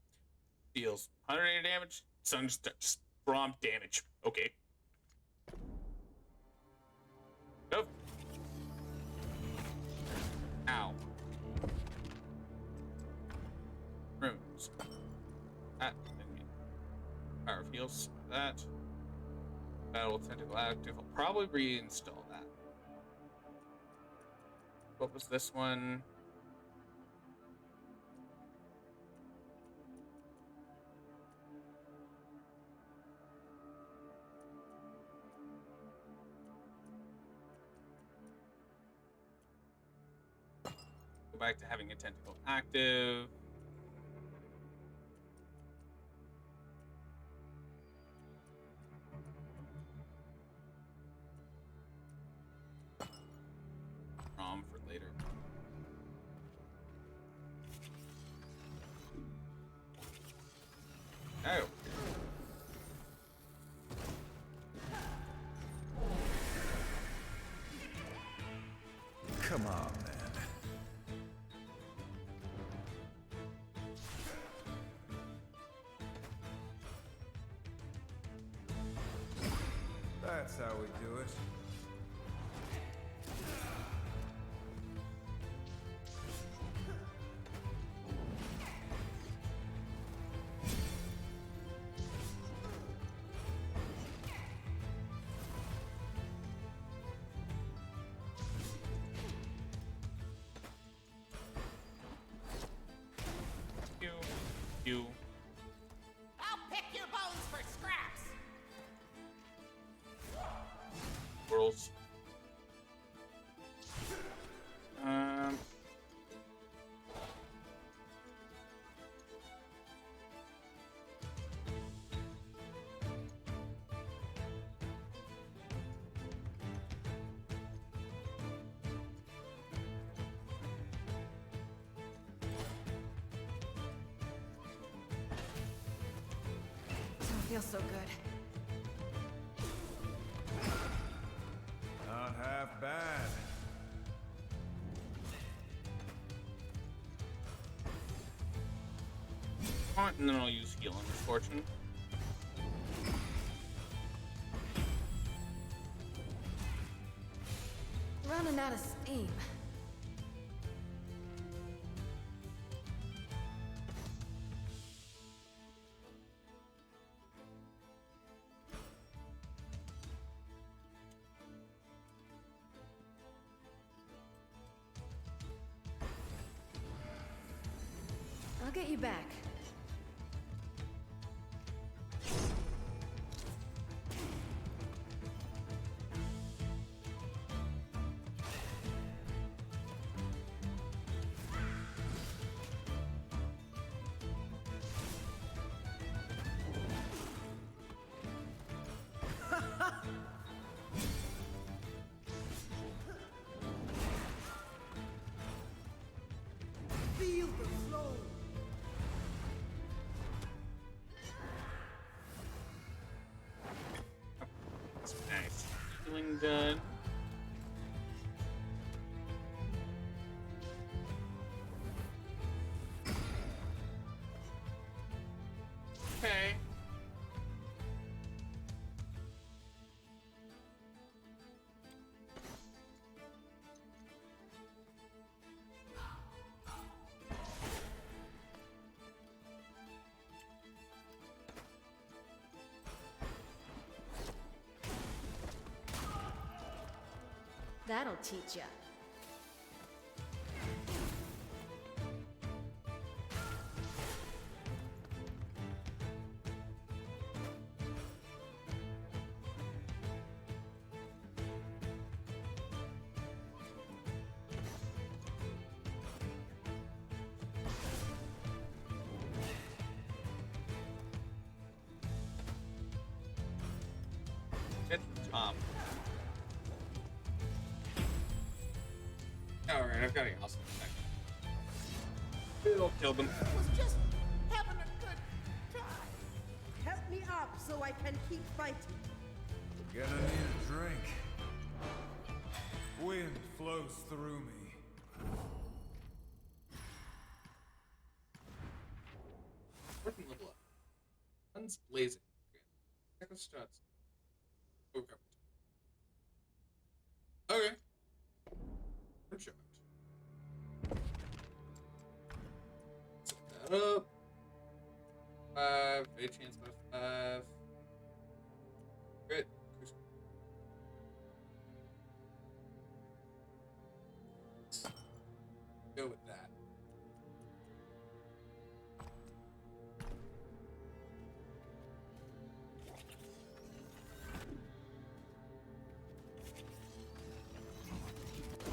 Deals 180 damage. Sun just Brom damage. Okay. Nope. Ow. Runes. That didn't mean. Power of heals. That. Battle Tentacle active. I'll probably reinstall that. What was this one? Go back to having a tentacle active. For later. Come on, man. That's how we do it. You. I'll pick your bones for scraps. Squirrels. Don't feel so good. Not half bad. Alright, and then I'll use healing fortune. Running out of steam. I'll get you back. Feel the flow. Nice. Healing done. Okay. That'll teach ya. It's Tom. Alright, I've got a house in a second. It'll kill them. I was just having a good time. Help me up so I can keep fighting. Gonna need a drink. Wind flows through me. Working level up. Guns blazing. Second struts. Okay. Okay. I'm shocked. Set that up. 5. A chance by 5. Great. Go with that.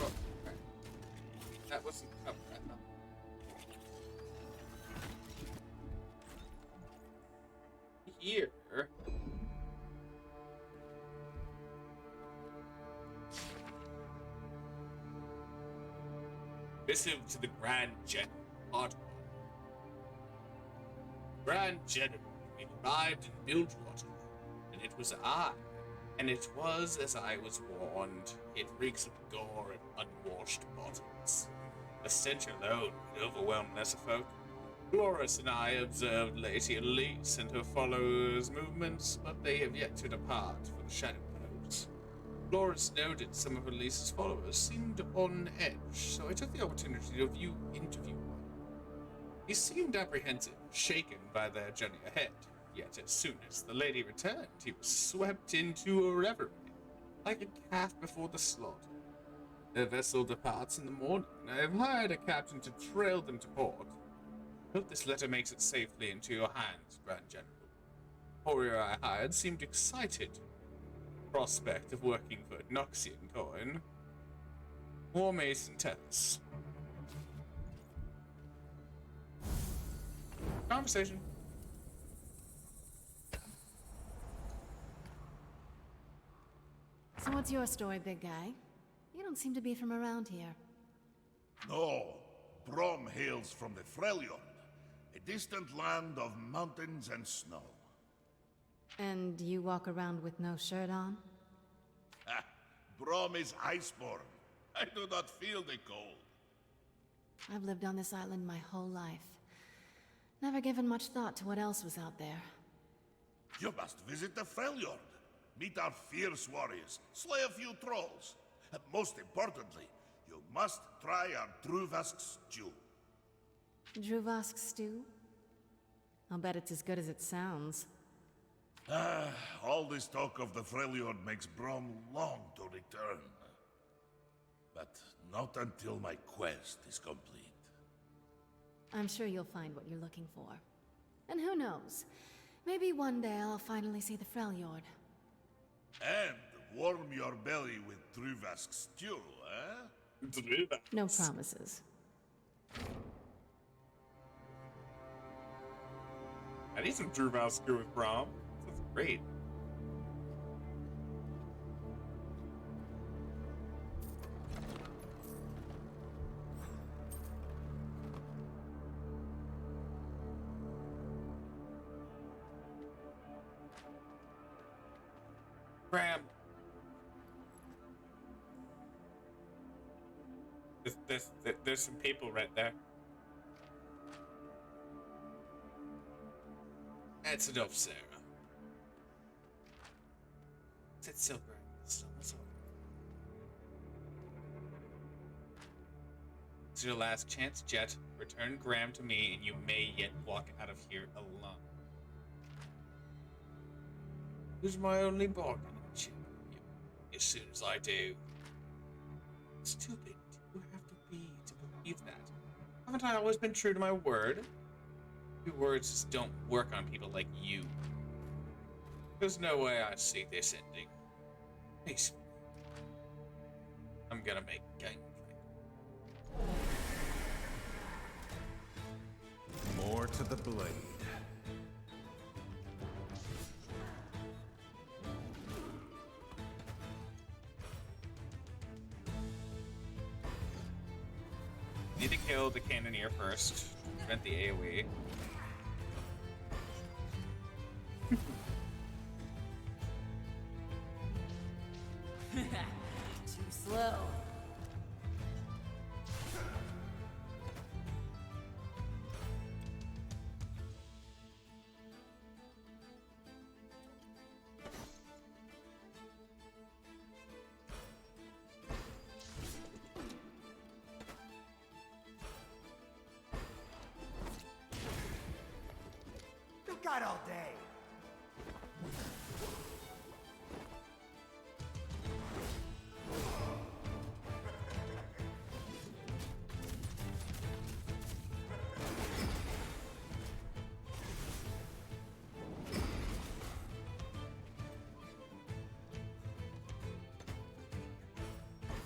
Oh, okay. That wasn't covered, I thought. Here. Missive to the Grand General, Part 1. Grand General, we arrived in Bilgewater, and it was I And it was as I was warned. It reeks of gore and unwashed bodies. The stench alone would overwhelm lesser folk. Dolores and I observed Lady Elise and her followers' movements, but they have yet to depart for the Shadow Coast. Dolores noted some of Elise's followers seemed on edge, so I took the opportunity to interview one. He seemed apprehensive, shaken by their journey ahead. Yet as soon as the lady returned, he was swept into a reverie, like a calf before the slaughter. Their vessel departs in the morning, and I have hired a captain to trail them to port. Hope this letter makes it safely into your hands, Grand General. The courier I hired seemed excited. Prospect of working for Noxian coin. War Mason Tethys. Conversation. So what's your story, big guy? You don't seem to be from around here. No, Brom hails from the Freljord, a distant land of mountains and snow. And you walk around with no shirt on? Ha! Brom is iceborn. I do not feel the cold. I've lived on this island my whole life. Never given much thought to what else was out there. You must visit the Freljord. Meet our fierce warriors, slay a few trolls. And most importantly, you must try our Druvask stew. Druvask stew? I'll bet it's as good as it sounds. All this talk of the Freljord makes Brom long to return. But not until my quest is complete. I'm sure you'll find what you're looking for. And who knows? Maybe one day I'll finally see the Freljord. And warm your belly with Druvask stew, eh? No promises. I need some Druval stew with Brom. That's great. Graham. There's some people right there. That's enough, Sarah. Sit still, Graham. It's over. It's your last chance, Jet. Return Graham to me, and you may yet walk out of here alone. Who's my only bargaining chip? As soon as I do. Stupid. You have to be to believe that. Haven't I always been true to my word? Your words just don't work on people like you. There's no way I see this ending peacefully. I'm gonna make game More to the blade. Need to kill the Cannoneer first. Prevent the AoE. Too slow. You got all day.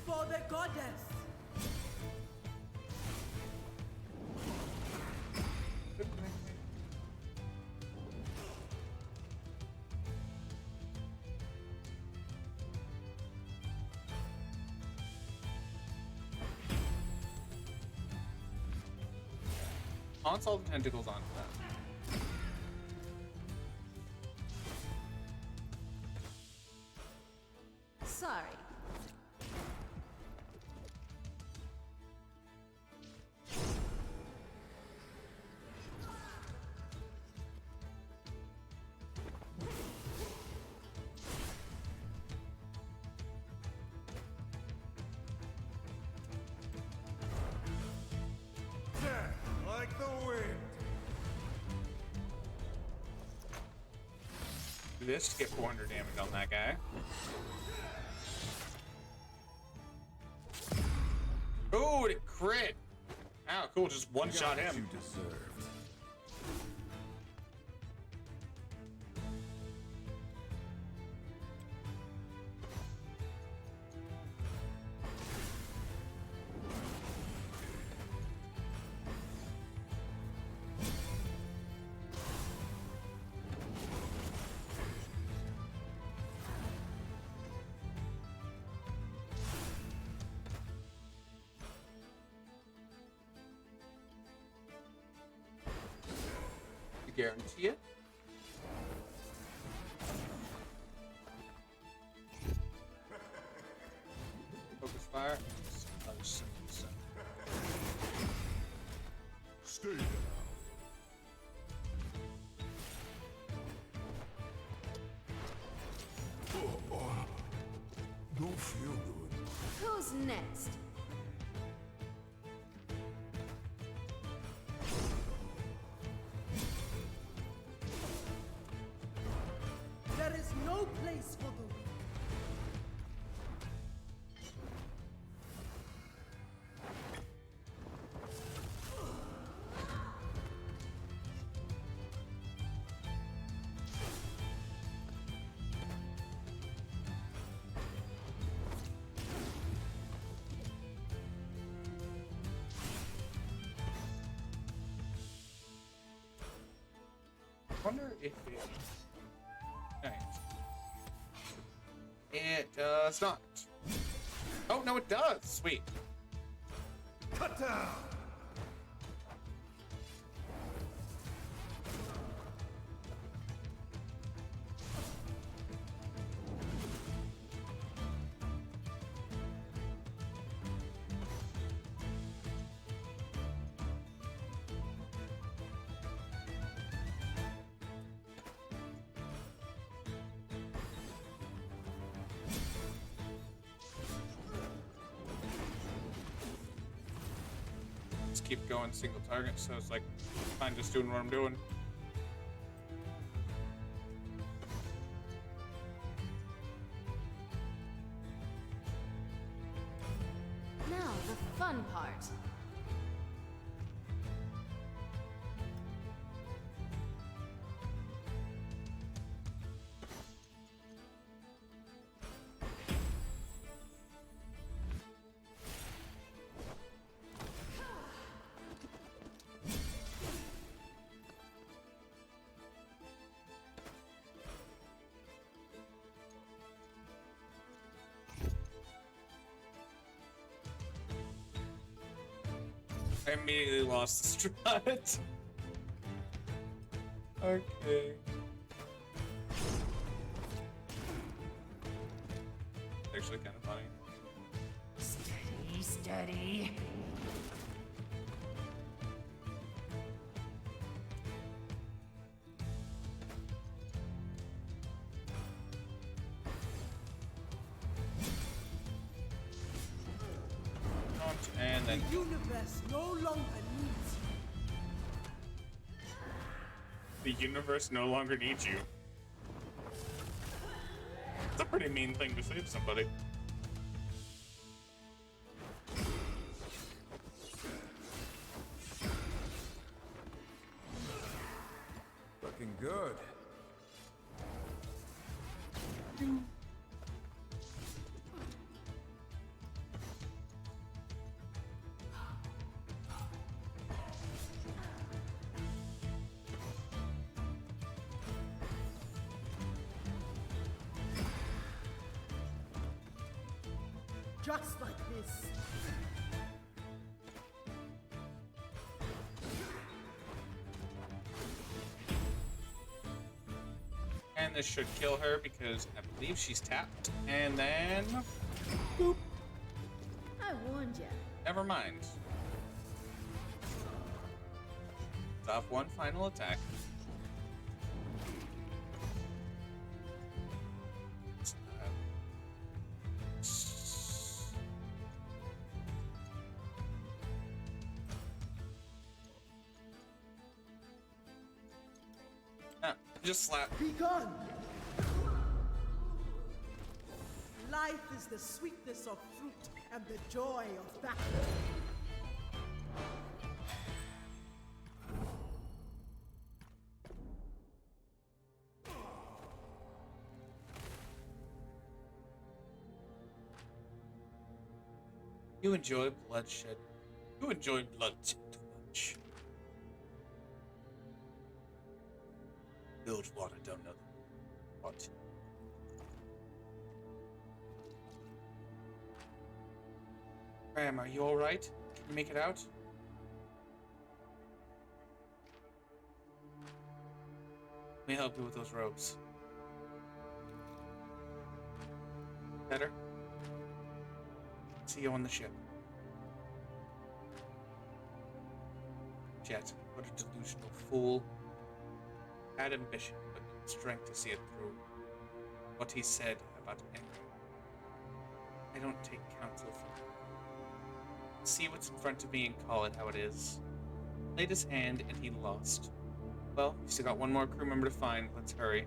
For the goddess! Launch all the tentacles onto them. like the wind. Do this to get 400 damage on that guy. Oh, it crit! Oh, cool, just one-shot him. You deserved. Guarantee it. Focus fire. Stay down. Don't feel good. Who's next? There is no place for the weak. I wonder if it... Nice. It does not. Oh, no, it does. Sweet. Cut down. Just keep going single target, so it's like fine just doing what I'm doing. Now, the fun part. I immediately lost the strut. Okay. Actually kind of funny. Steady, steady. And then The universe no longer needs you. the universe no longer needs you. It's a pretty mean thing to say to somebody. Looking good. Just like this. And this should kill her because I believe she's tapped. And then... boop. I warned you. Never mind. It's off one final attack. Just slap. Be gone! Life is the sweetness of fruit and the joy of battle. You enjoy bloodshed. You enjoy blood too much. Bilgewater don't know what. Graham, are you alright? Can you make it out? Let me help you with those robes. Better? See you on the ship. Jet, what a delusional fool. Had ambition, but not strength to see it through. What he said about anger. I don't take counsel from him. See what's in front of me and call it how it is. Laid his hand and he lost. Well, we still got one more crew member to find. Let's hurry.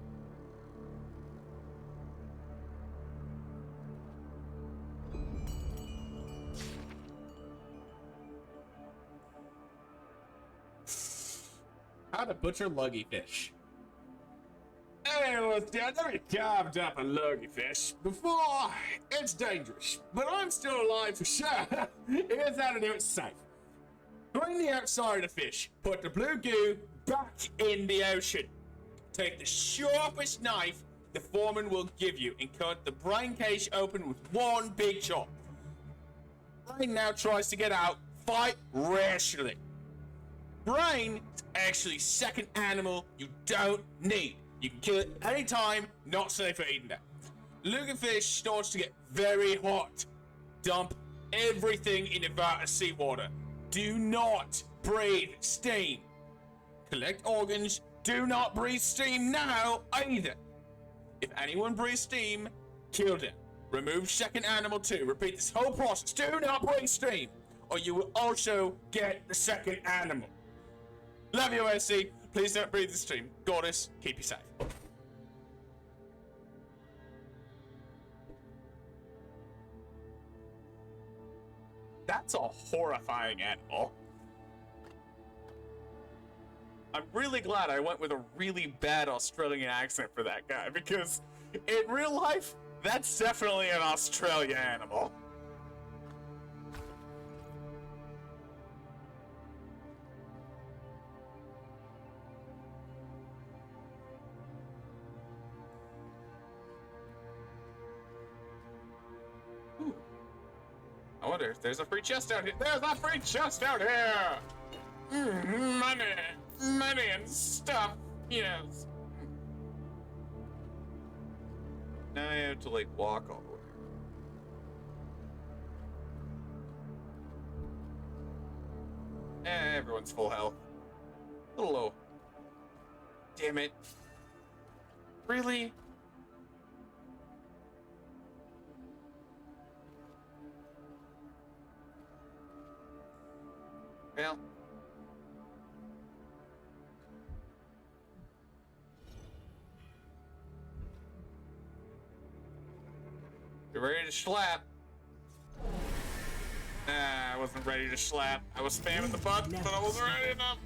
How to butcher luggyfish. Anyone down there carved up a luggyfish before. It's dangerous, but I'm still alive for sure. Here's how to do it safe. Clean the outside of the fish. Put the blue goo back in the ocean. Take the sharpest knife the foreman will give you and cut the brain cage open with one big chop. Brain now tries to get out. Fight rashly. Brain is actually second animal you don't need. You can kill it anytime, not safe for eating that. Luggerfish starts to get very hot. Dump everything in a vat of seawater. Do not breathe steam. Collect organs. Do not breathe steam now either. If anyone breathes steam, kill them. Remove second animal too. Repeat this whole process. Do not breathe steam, or you will also get the second animal. Love you, OC. Please don't breathe the stream. Goddess, keep you safe. That's a horrifying animal. I'm really glad I went with a really bad Australian accent for that guy, because in real life, that's definitely an Australian animal. I wonder if there's a free chest out here. There's a free chest out here! Money! Money and stuff! Yes. Now I have to, like, walk all the way. Everyone's full health. A little low. Damn it. Really? Well. You ready to slap? I wasn't ready to slap. I was spamming the button, but I wasn't ready enough.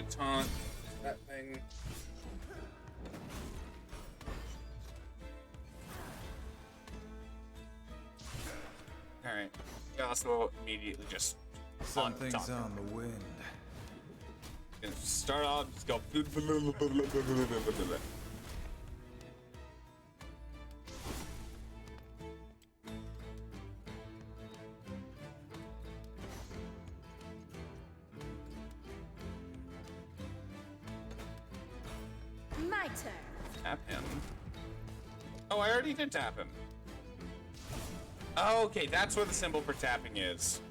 Taunt that thing. Alright. You also immediately just Something's on the wind. Gonna start off, just go. My turn. Tap him. Oh, I already did tap him. Oh, okay, that's where the symbol for tapping is.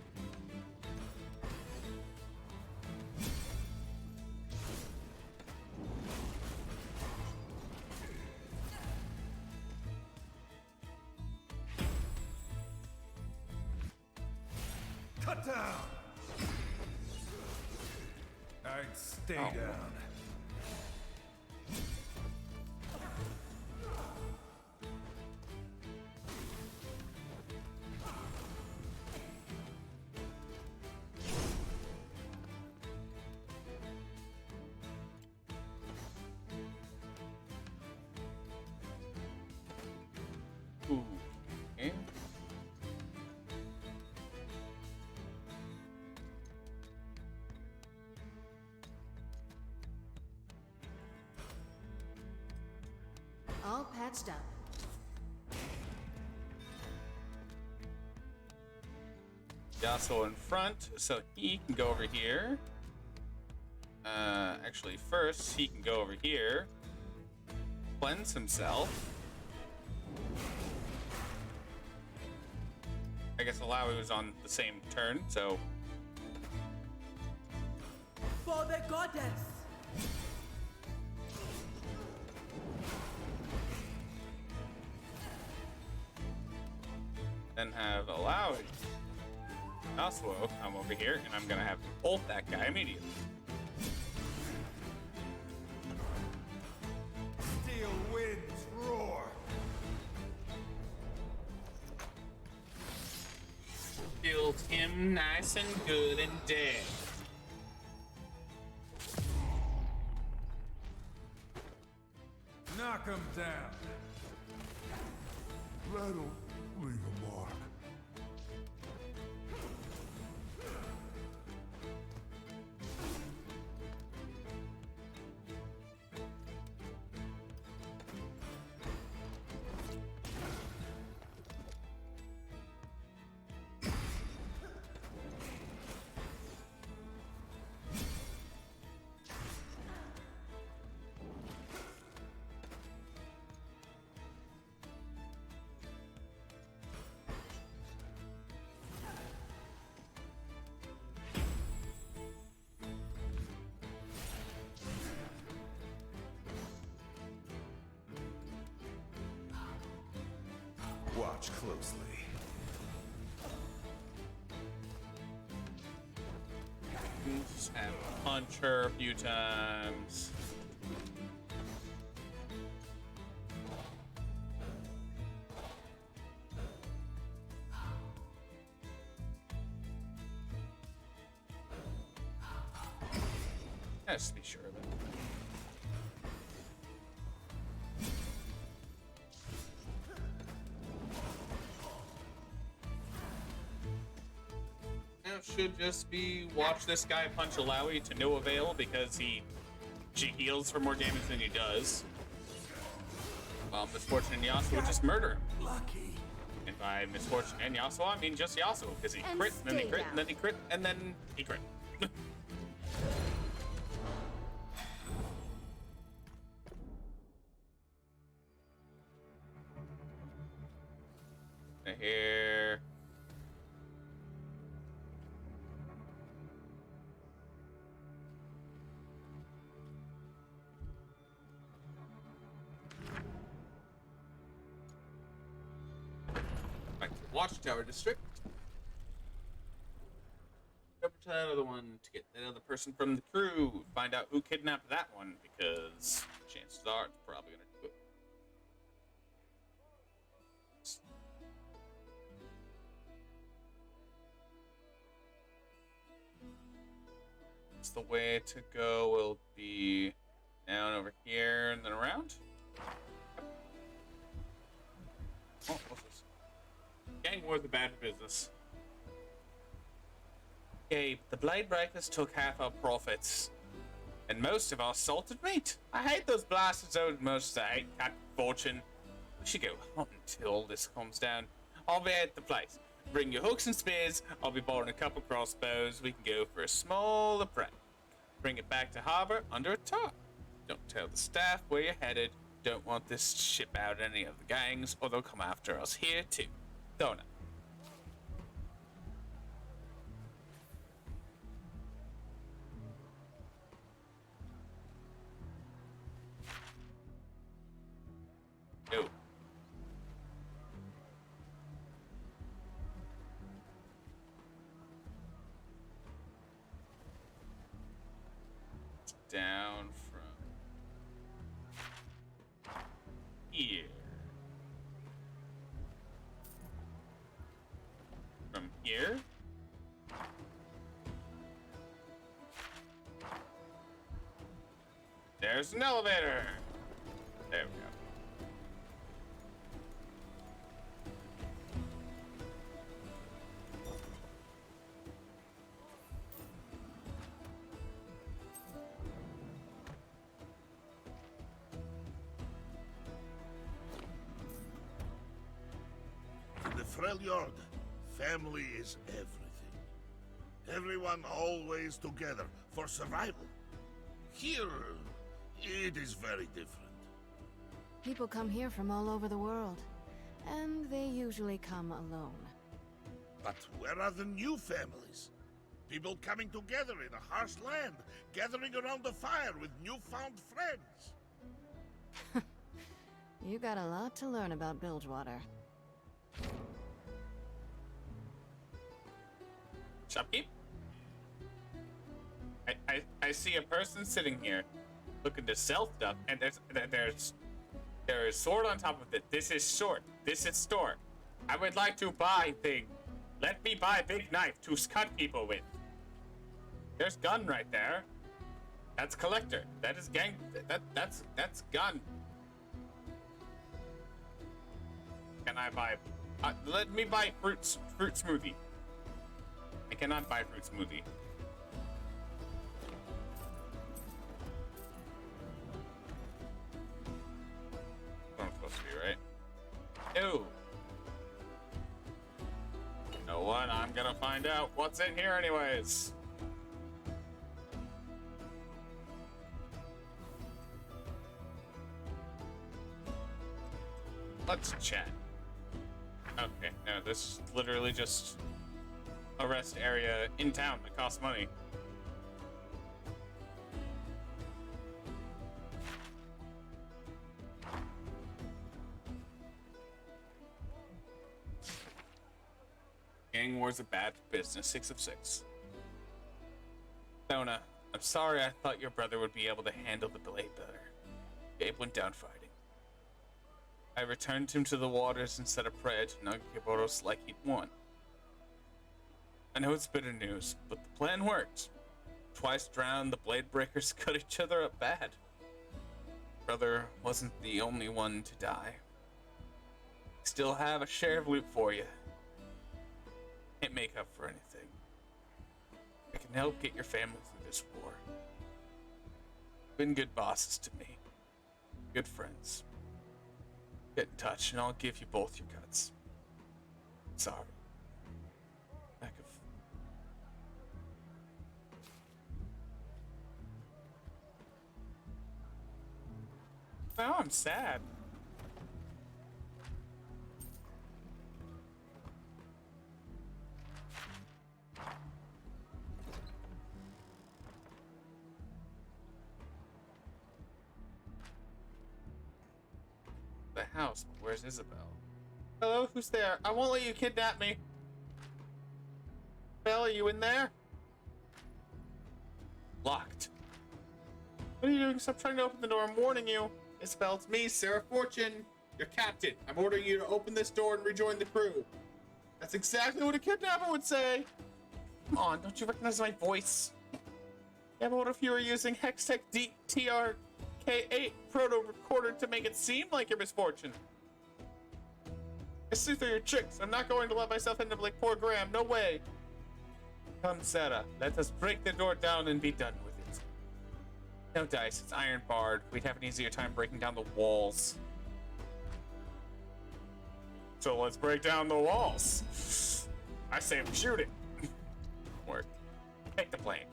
down. I'd stay down. Ooh. Okay. All patched up. Yasuo in front, so he can go over here. Actually, first, he can go over here. Cleanse himself. I guess Alawi was on the same turn, so... For the goddess! Then have Alawi. Yasuo come over here, and I'm gonna have to ult that guy immediately. Steel winds roar. Killed him nice and good and dead. Knock him down. That'll leave a mark. Watch closely. Just have to punch her a few times. Just to be sure of it. Now should just be watch this guy punch Alawi to no avail because she heals for more damage than he does. Well, Misfortune and Yasuo would just murder him. Lucky. And by Misfortune and Yasuo, I mean just Yasuo, because he And crit, and then he stay crit, down. and then he crit, and then he crit. Here. Back to the Watchtower District. Over to that other one to get that other person from the crew. Find out who kidnapped that one, because chances are it's probably gonna do it. The way to go will be down over here and then around. Oh, what's this? Gang wars are bad for business. Gabe, the Blade Breakers took half our profits and most of our salted meat. I hate those bastards as much as I hate Captain Fortune. We should go hunt until all this calms down. I'll be at the place. Bring your hooks and spears. I'll be borrowing a couple crossbows. We can go for a smaller prey. Bring it back to harbor under a tarp. Don't tell the staff where you're headed. Don't want this ship out any of the gangs, or they'll come after us here too. Don't know. Go. down from here. From here? There's an elevator! There we go. In the Freljord, family is everything. Everyone always together for survival. Here, it is very different. People come here from all over the world, and they usually come alone. But where are the new families? People coming together in a harsh land, gathering around the fire with newfound friends. You got a lot to learn about Bilgewater. Shopkeep? I see a person sitting here looking to sell stuff, and there is sword on top of it. This is short. This is store. I would like to buy things. Let me buy a big knife to cut people with. There's gun right there. That's collector. That is gang. That's gun. Can I buy? Let me buy fruit smoothie. I cannot buy fruit smoothie. I'm supposed to be right. Ew. You know what? I'm gonna find out what's in here anyways. Let's chat. Okay, no, this is literally just a rest area in town that costs money. Gang wars are bad business. 6 of 6. Nona, I'm sorry I thought your brother would be able to handle the blade better. Gabe went down fighting. I returned him to the waters and set a prayer to Nagkiboros like he'd won. I know it's bitter news, but the plan worked. Twice drowned, the blade breakers cut each other up bad. Brother wasn't the only one to die. Still have a share of loot for you. Can't make up for anything. I can help get your family through this war. Been good bosses to me. Good friends. Get in touch and I'll give you both your cuts. Sorry. Back of... Now I'm sad. The house, but where's Isabel? Hello, who's there? I won't let you kidnap me. Belle, are you in there? Locked. What are you doing? Stop trying to open the door. I'm warning you. Isabel, it's me, Sarah Fortune, your captain. I'm ordering you to open this door and rejoin the crew. That's exactly what a kidnapper would say. Come on, don't you recognize my voice? Yeah, but what if you were using Hextech TRK8 proto recorder to make it seem like your misfortune? I see through your tricks. I'm not going to let myself end up like poor Graham. No way. Come, Sarah. Let us break the door down and be done with it. No dice. It's iron barred. We'd have an easier time breaking down the walls. So let's break down the walls. I say we shoot it. Work. Take the plank.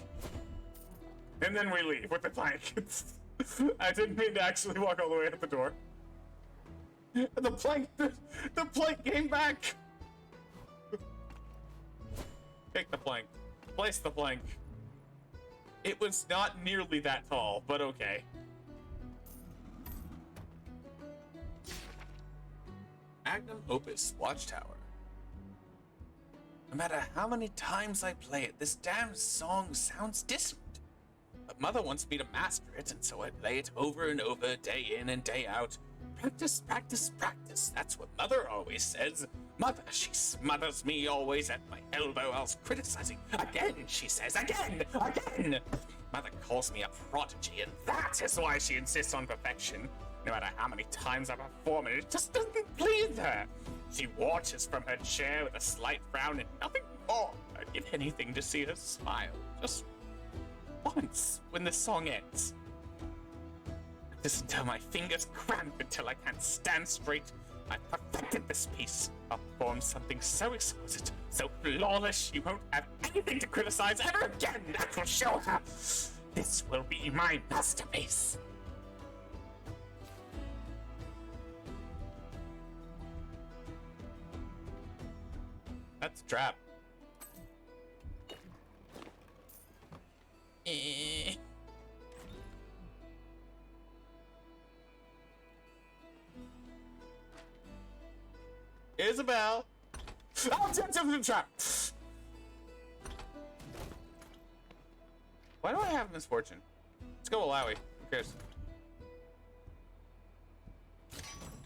And then we leave with the plank. I didn't mean to actually walk all the way out the door. The plank came back. Take the plank. Place the plank. It was not nearly that tall, but okay. Magnum Opus Watchtower. No matter how many times I play it, this damn song sounds distant. But Mother wants me to master it, and so I play it over and over, day in and day out. Practice, practice, practice. That's what Mother always says. Mother, she smothers me always at my elbow whilst criticizing. Again, she says, again, again. Mother calls me a prodigy, and that is why she insists on perfection. No matter how many times I perform it, it just doesn't please her. She watches from her chair with a slight frown and nothing more. I'd give anything to see her smile. Just once when the song ends. Just until my fingers cramp until I can't stand straight. I've perfected this piece. I'll perform something so exquisite, so flawless, you won't have anything to criticize ever again. That will show her. This will be my masterpiece. That's a trap. Isabel! Oh, trap! Why do I have misfortune? Let's go Alawi. Who cares?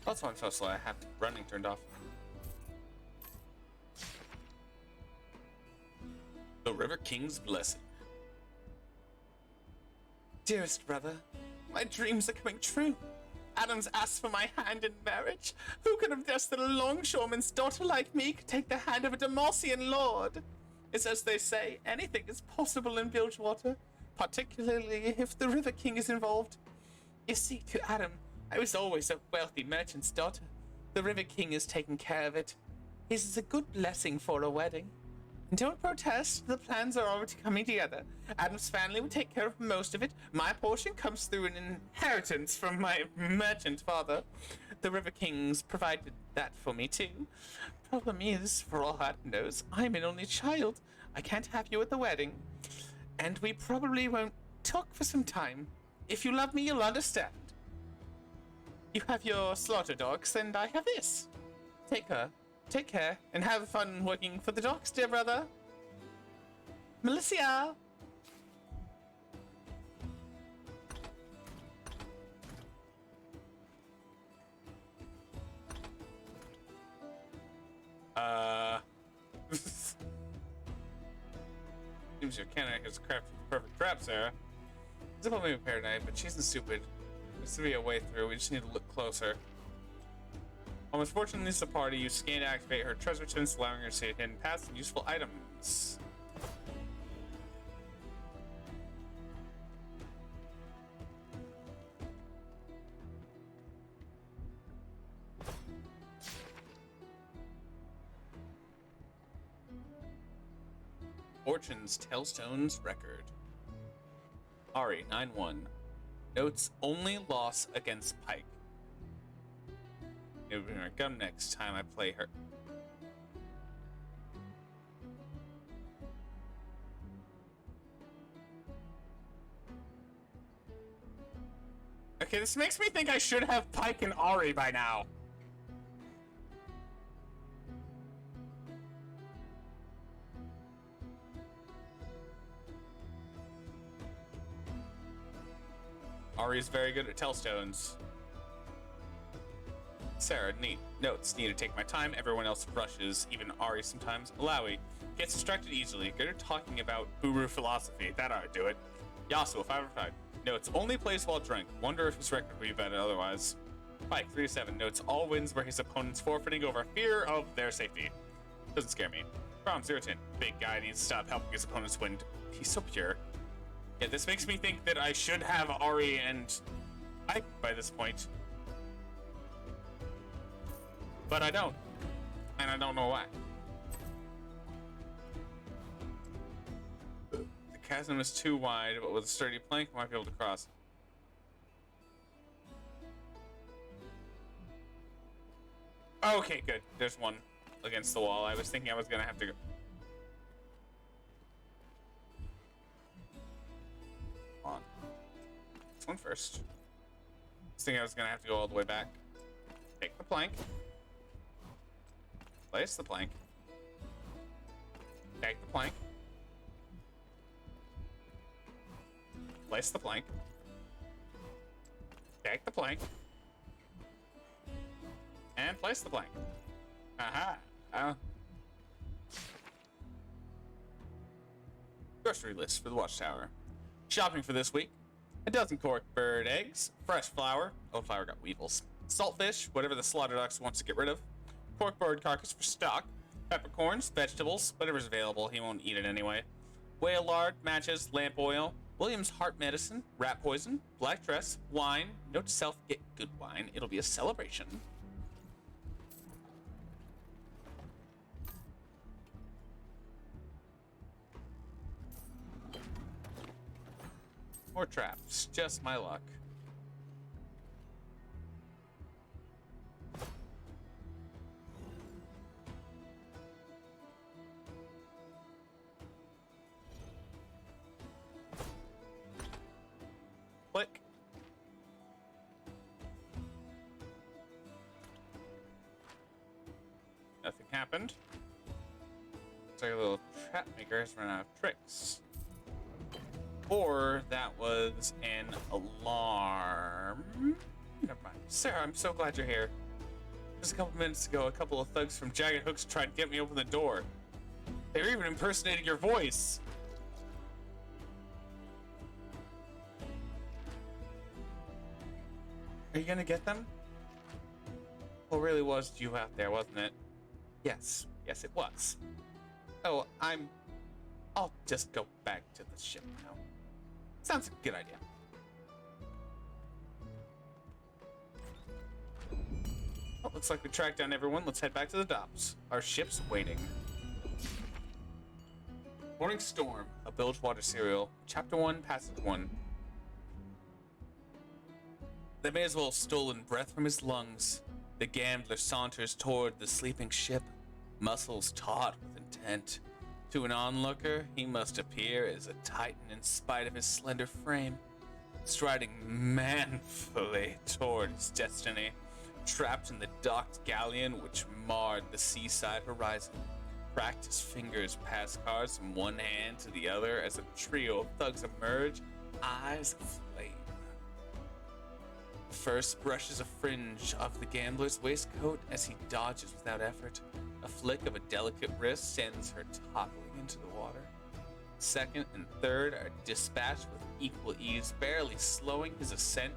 That's why I'm so slow. I have running turned off. The River King's Blessing. Dearest brother, my dreams are coming true. Adam's asked for my hand in marriage. Who could have guessed that a longshoreman's daughter like me could take the hand of a Demosian lord? It's as they say, anything is possible in Bilgewater, particularly if the River King is involved. You see, to Adam, I was always a wealthy merchant's daughter. The River King is taking care of it. His is a good blessing for a wedding. Don't protest, the plans are already coming together. Adam's family will take care of most of it. My portion comes through an inheritance from my merchant father. The River Kings provided that for me too. Problem is, for all Adam knows, I'm an only child. I can't have you at the wedding. And we probably won't talk for some time. If you love me, you'll understand. You have your slaughter dogs, and I have this. Take her. Take care, and have fun working for the docks, dear brother. Melissa! Seems your candidate has crafted the perfect trap, Sarah. Zippo may be paranoid, but she isn't stupid. There's to be a way through, we just need to look closer. While misfortune leads the party, you scan to activate her treasure chest, allowing her to see hidden paths and useful items. Fortune's Tailstone's record. Ari, 9-1. Notes only loss against Pyke. It will be my gum next time I play her. Okay, this makes me think I should have Pyke and Ari by now. Ari's very good at Tailstones. Sarah, neat. Notes, need to take my time. Everyone else rushes, even Ari sometimes. Alawi, gets distracted easily. Good at talking about guru philosophy. That ought to do it. Yasuo, 5/5. Notes, only plays while drunk. Wonder if his record would be better otherwise. Pyke, 3-7. Notes, all wins where his opponent's forfeiting over fear of their safety. Doesn't scare me. Prom, 0-10. Big guy needs to stop helping his opponents win. He's so pure. Yeah, this makes me think that I should have Ari and Pyke by this point. But I don't. And I don't know why. The chasm is too wide, but with a sturdy plank, I might be able to cross. Okay, good. There's one against the wall. I was thinking I was gonna have to go. On. This one first. I was thinking I was gonna have to go all the way back. Take the plank. Place the plank. Take the plank. Place the plank. Take the plank. And place the plank. Aha. Grocery list for the Watchtower. Shopping for this week. A dozen cork bird eggs, fresh flour. Oh, flour got weevils. Saltfish, whatever the slaughterducks wants to get rid of. Cork bird carcass for stock. Peppercorns, vegetables, whatever's available. He won't eat it anyway. Whale lard, matches, lamp oil. William's heart medicine, rat poison, black dress, wine. Note to self, get good wine. It'll be a celebration. More traps, just my luck. Click. Nothing happened. Looks like a little trap maker has run out of tricks. Or that was an alarm. Never mind. Sarah, I'm so glad you're here. Just a couple minutes ago, a couple of thugs from Jagged Hooks tried to get me open the door. They were even impersonating your voice. Are you gonna get them? Well, it really was you out there, wasn't it? Yes. Yes, it was. Oh, I'll just go back to the ship now. Sounds a good idea. Well, looks like we tracked down everyone. Let's head back to the docks. Our ship's waiting. Morning Storm, a Bilgewater serial. Chapter 1, Passage 1. They may as well have stolen breath from his lungs. The gambler saunters toward the sleeping ship, muscles taut with intent. To an onlooker, he must appear as a titan in spite of his slender frame, striding manfully toward his destiny, trapped in the docked galleon which marred the seaside horizon. Cracked his fingers past cards from one hand to the other as a trio of thugs emerge, eyes aflame. First brushes a fringe of the gambler's waistcoat as he dodges without effort. A flick of a delicate wrist sends her toppling into the water. Second and third are dispatched with equal ease, barely slowing his ascent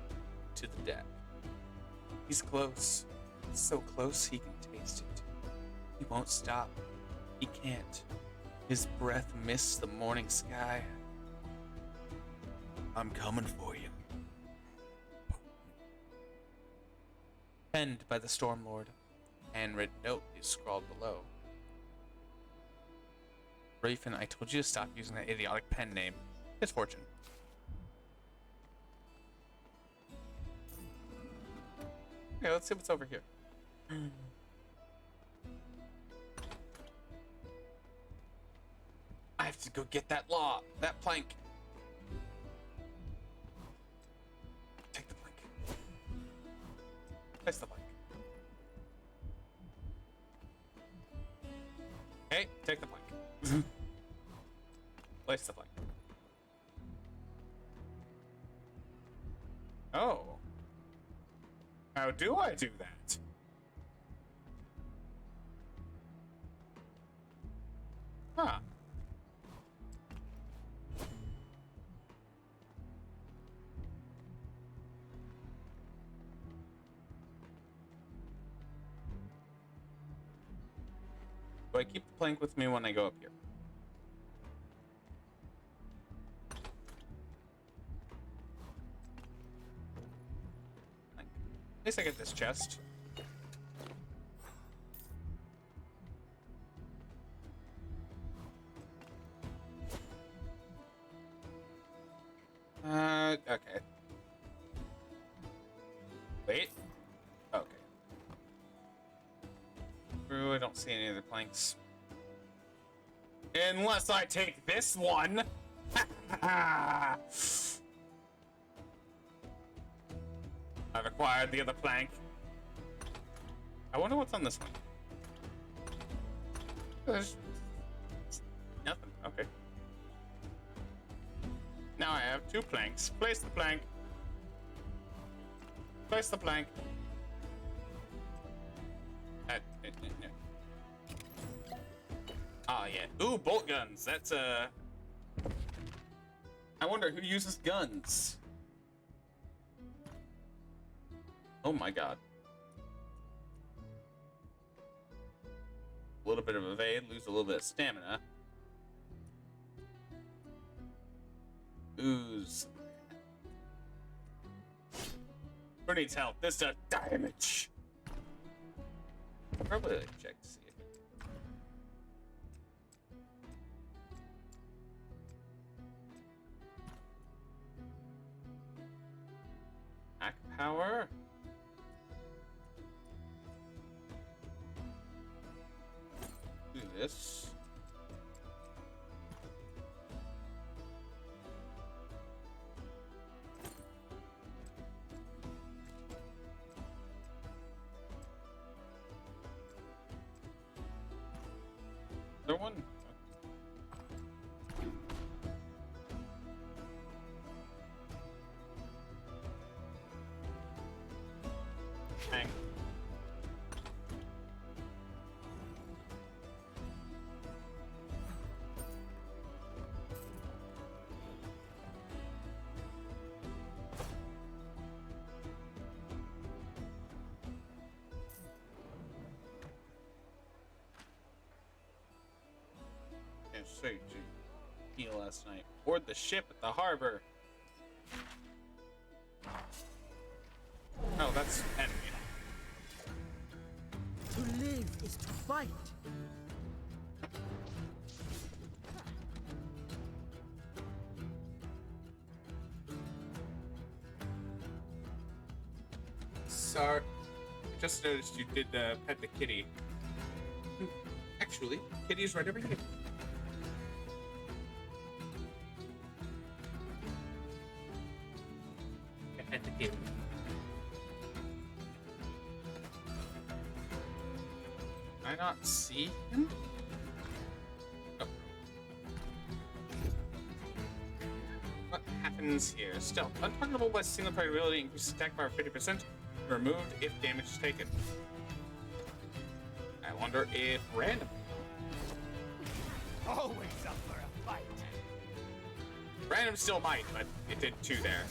to the deck. He's close, so close he can taste it. He won't stop. He can't. His breath mists the morning sky. I'm coming for you. Penned by the Stormlord. Handwritten note is scrawled below. Rafen, I told you to stop using that idiotic pen name. It's Fortune. Okay, let's see what's over here. I have to go get that plank. Take the plank. Place the plank. Okay, take the plank. Place the plank. Oh. How do I do that? Huh. Do I keep the plank with me when I go up here? At least I get this chest. Okay. Wait. Okay. Ooh, I don't see any other planks. Unless I take this one. I've acquired the other plank. I wonder what's on this one. There's nothing. Okay. Now I have 2 planks. Place the plank. Place the plank. Ah, yeah. Ooh, bolt guns. That's I wonder who uses guns. Oh my god. A little bit of evade, lose a little bit of stamina. Ooze. Who needs help? This does damage. Probably check to see if it... Hack power. Do this. Other one? Hang. Straight to heal last night. Board the ship at the harbor. Oh, that's enemy. To live is to fight. Sorry. I just noticed you did pet the kitty. Actually, kitty's right over here. Pet the kitty. Can I not see him? Oh. What happens here? Still, untargetable by single target ability increases attack power 50%. Removed if damage is taken. I wonder if random. Always up for a fight. Random still might, but it did 2 there.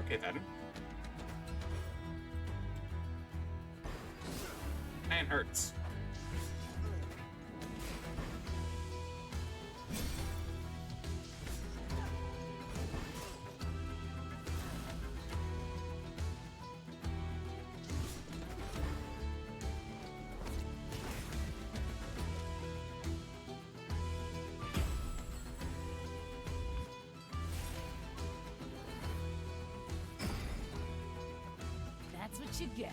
Okay then. Man hurts. That's what you get.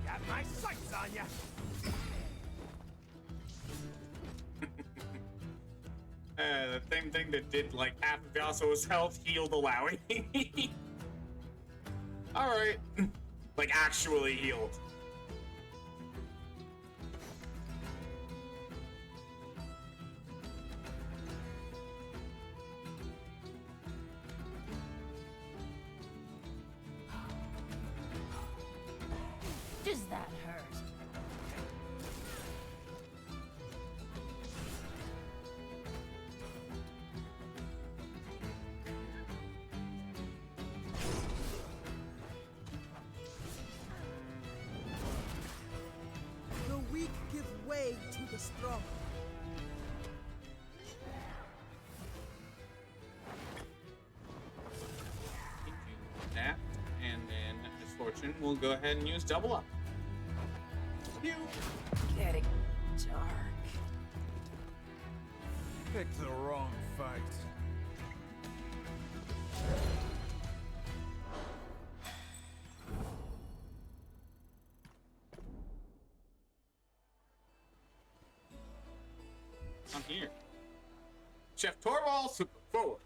Got my sights on ya. The same thing that did like half of Yasuo's health healed allowing. Alright. Like actually healed. Does that hurt? The weak give way to the strong. That, and then Misfortune will go ahead and use double up. Pew. Getting dark. Picked the wrong fight. I'm here. Chef Torvald, forward.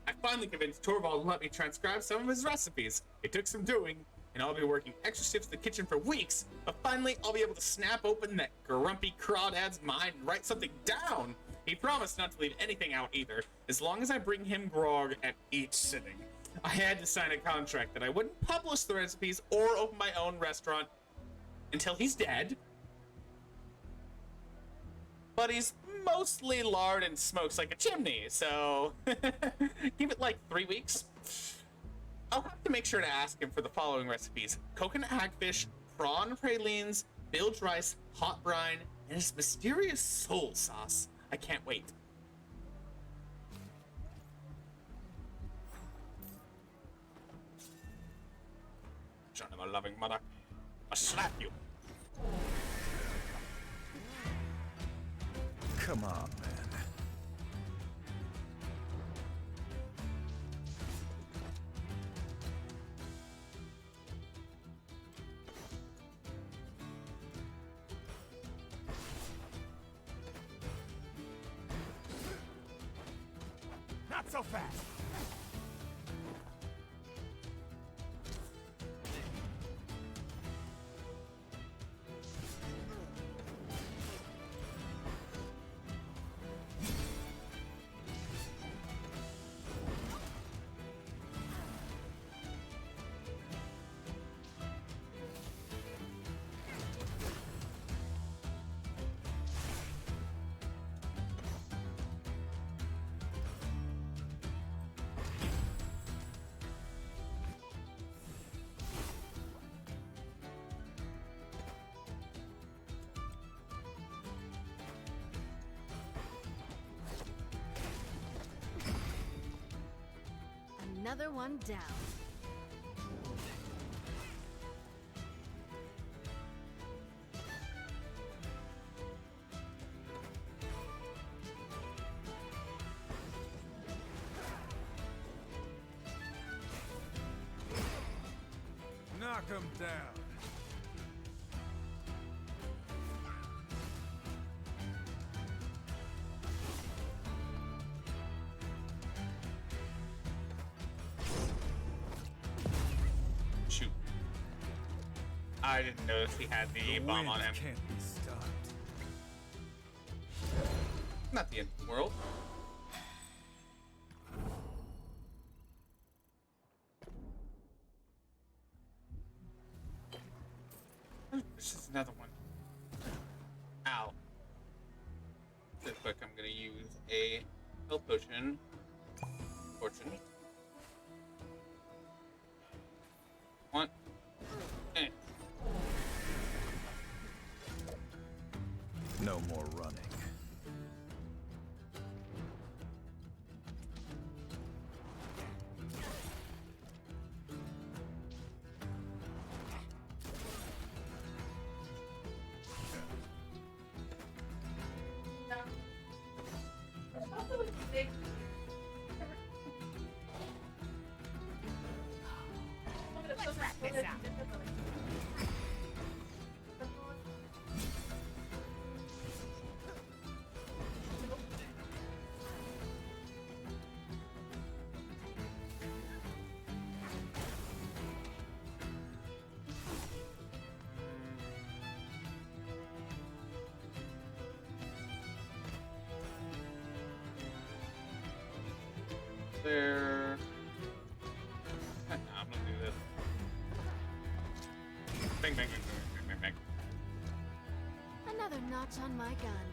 I finally convinced Torvald to let me transcribe some of his recipes. It took some doing, and I'll be working extra shifts in the kitchen for weeks, but finally I'll be able to snap open that grumpy crawdad's mind and write something down. He promised not to leave anything out either, as long as I bring him grog at each sitting. I had to sign a contract that I wouldn't publish the recipes or open my own restaurant until he's dead. But he's mostly lard and smokes like a chimney, so give it like 3 weeks. I'll have to make sure to ask him for the following recipes: coconut hagfish, prawn pralines, bilge rice, hot brine, and his mysterious soul sauce. I can't wait. Son of a loving mother. I'll slap you. Come on, man. Not so fast. Another one down. Knock him down. Shoot. I didn't notice he had the bomb on him. Can't be stopped. Not the end of the world. This is another one. Ow. Real quick, I'm gonna use a health potion. Fortune. One. Eh. No more running. Let's wrap this up. There. I'm gonna do this. Bang, bang, bang, bang, bang, bang. Another notch on my gun.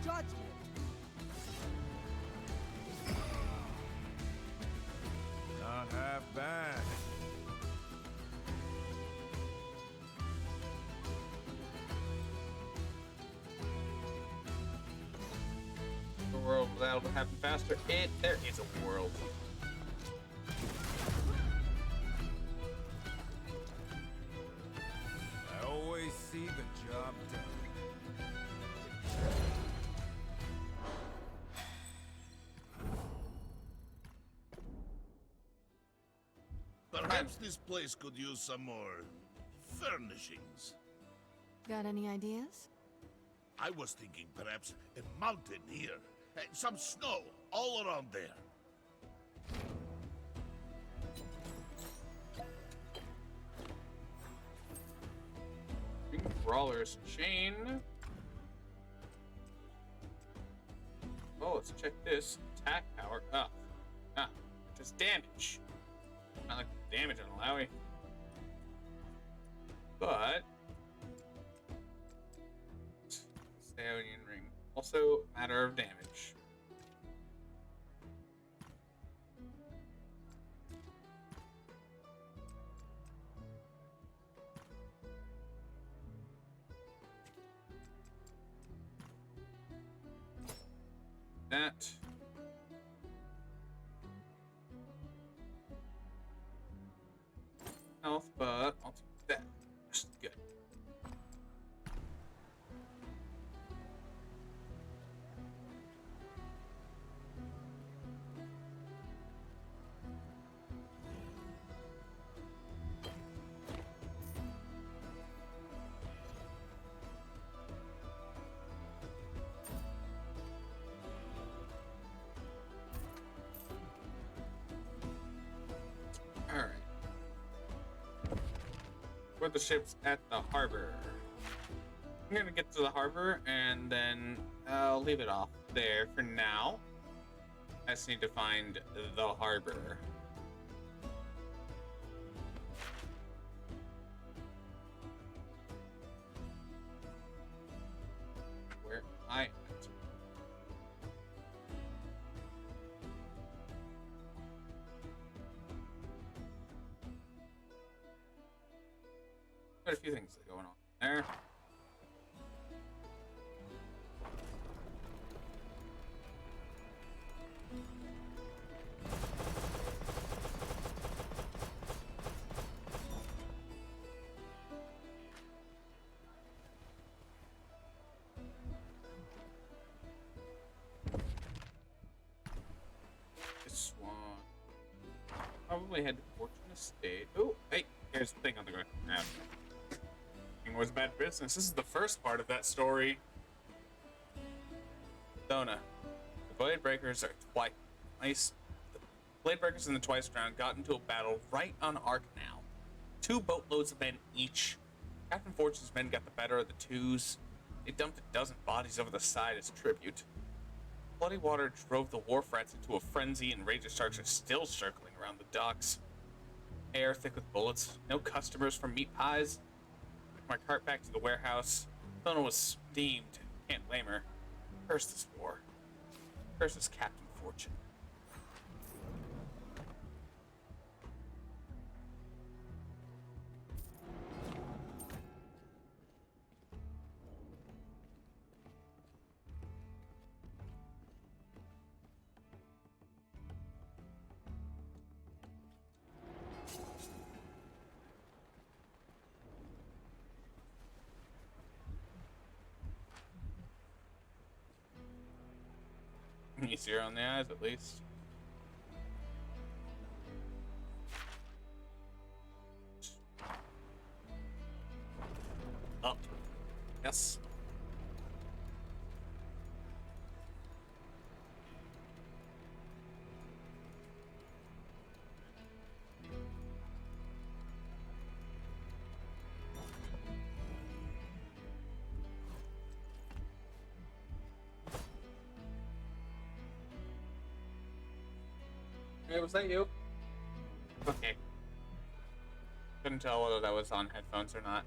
Judgment. Not half bad. The world that'll happen faster. There is a world. I always see the job done. Perhaps this place could use some more furnishings. Got any ideas? I was thinking perhaps a mountain here. Some snow all around there. Brawler's chain. Oh, let's check this. Attack power up. Ah, it does damage. Not like the damage on Alawi. But Stallion ring. Also matter of damage. That. Health, but I'll take that. Just good. Alright. Where the ship's at the harbor. I'm gonna get to the harbor and then I'll leave it off there for now. I just need to find the harbor. Where I am. Quite a few things going on there. This one probably had Fortune Estate. Oh, hey, here's the thing on the ground. Was bad business. This is the first part of that story. Dona. The Blade Breakers are twice. The Blade Breakers and the Twice Drowned got into a battle right on our canal. 2 boatloads of men each. Captain Fortune's men got the better of the twos. They dumped a dozen bodies over the side as tribute. Bloody water drove the wharf rats into a frenzy, and Ranger Sharks are still circling around the docks. Air thick with bullets. No customers for meat pies. My cart back to the warehouse. Donna was steamed. Can't blame her. Curse this war. Curse this Captain Fortune. Easier on the eyes, at least. Up. Yes. Hey, was that you? Okay. Couldn't tell whether that was on headphones or not.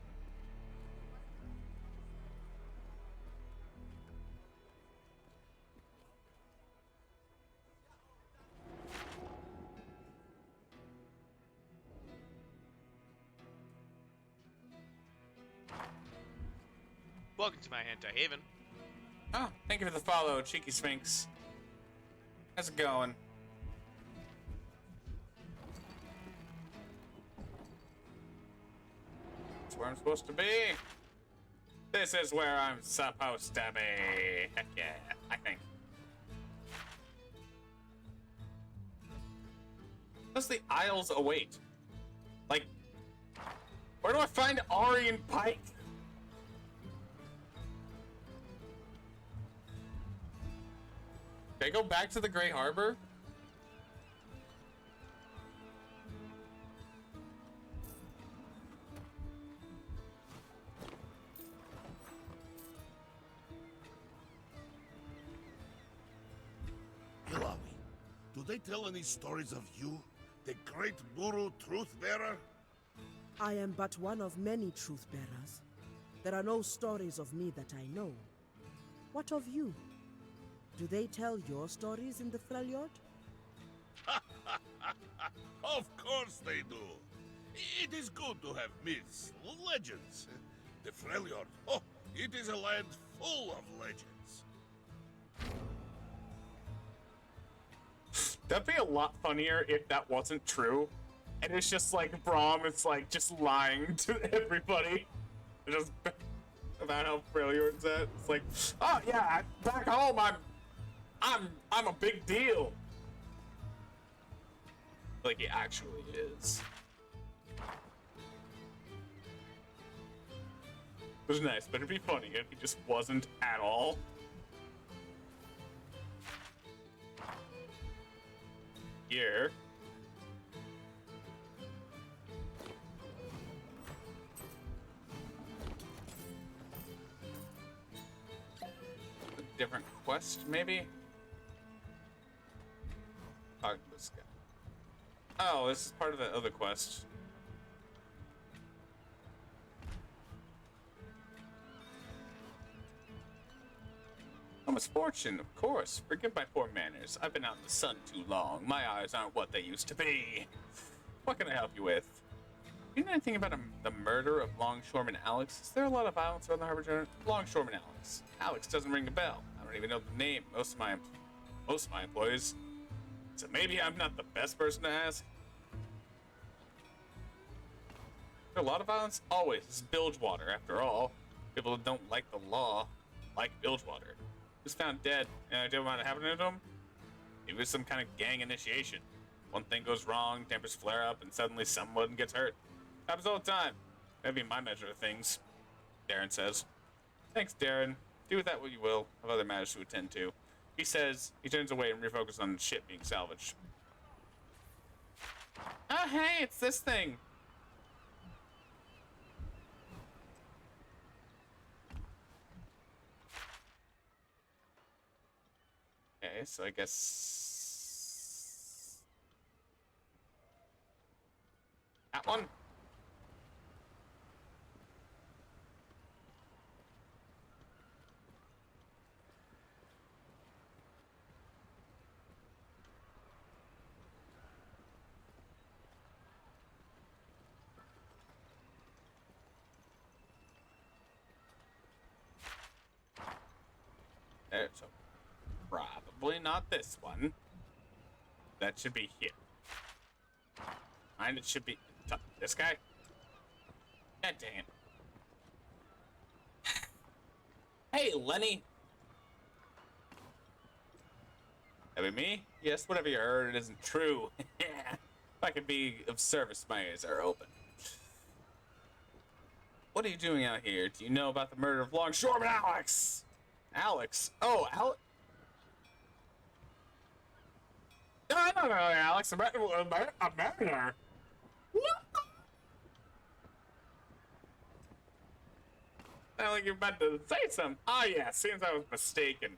Welcome to my hentai haven. Oh, thank you for the follow, Cheeky Sphinx. How's it going? That's where I'm supposed to be. This is where I'm supposed to be. Heck yeah, I think. Does the Isles await? Like, where do I find Ari and Pyke? Can I go back to the Grey Harbor? Ilawi, do they tell any stories of you? The great Guru Truth Bearer? I am but one of many truth bearers. There are no stories of me that I know. What of you? Do they tell your stories in the Freljord? Of course they do. It is good to have myths, legends. The Freljord, oh, it is a land full of legends. That'd be a lot funnier if that wasn't true. And it's just like Braum is like just lying to everybody. Just about how Freljord's at. It's like, oh yeah, back home I'm a big deal. Like he actually is. It was nice, but it'd be funny if he just wasn't at all. Here. A different quest, maybe? Talk to this guy. Oh, this is part of the other quest. A misfortune, of course. Forgive my poor manners. I've been out in the sun too long. My eyes aren't what they used to be. What can I help you with? Do you know anything about the murder of Longshoreman Alex? Is there a lot of violence around the harbor general? Longshoreman Alex. Alex doesn't ring a bell. I don't even know the name. Most of my employees. So maybe I'm not the best person to ask. There a lot of violence? Always. It's Bilgewater, after all. People that don't like the law like Bilgewater. He was found dead, and I didn't want to happen to him. It was some kind of gang initiation. One thing goes wrong, tempers flare up, and suddenly someone gets hurt. Happens all the time. Maybe my measure of things, Darren says. Thanks, Darren. Do with that what you will. I have other matters to attend to. He says, he turns away and refocuses on the ship being salvaged. Oh, hey, it's this thing. Okay, so I guess that one. So probably not this one. That should be here. And it should be this guy. God dang it. Hey, Lenny. That be me? Yes, whatever you heard, it isn't true. If I can be of service, my ears are open. What are you doing out here? Do you know about the murder of Longshoreman Alex? Alex? Oh, Alex? No, I don't know, Alex. A murder. What? Sound like you're about to say something. Oh, yeah, seems I was mistaken.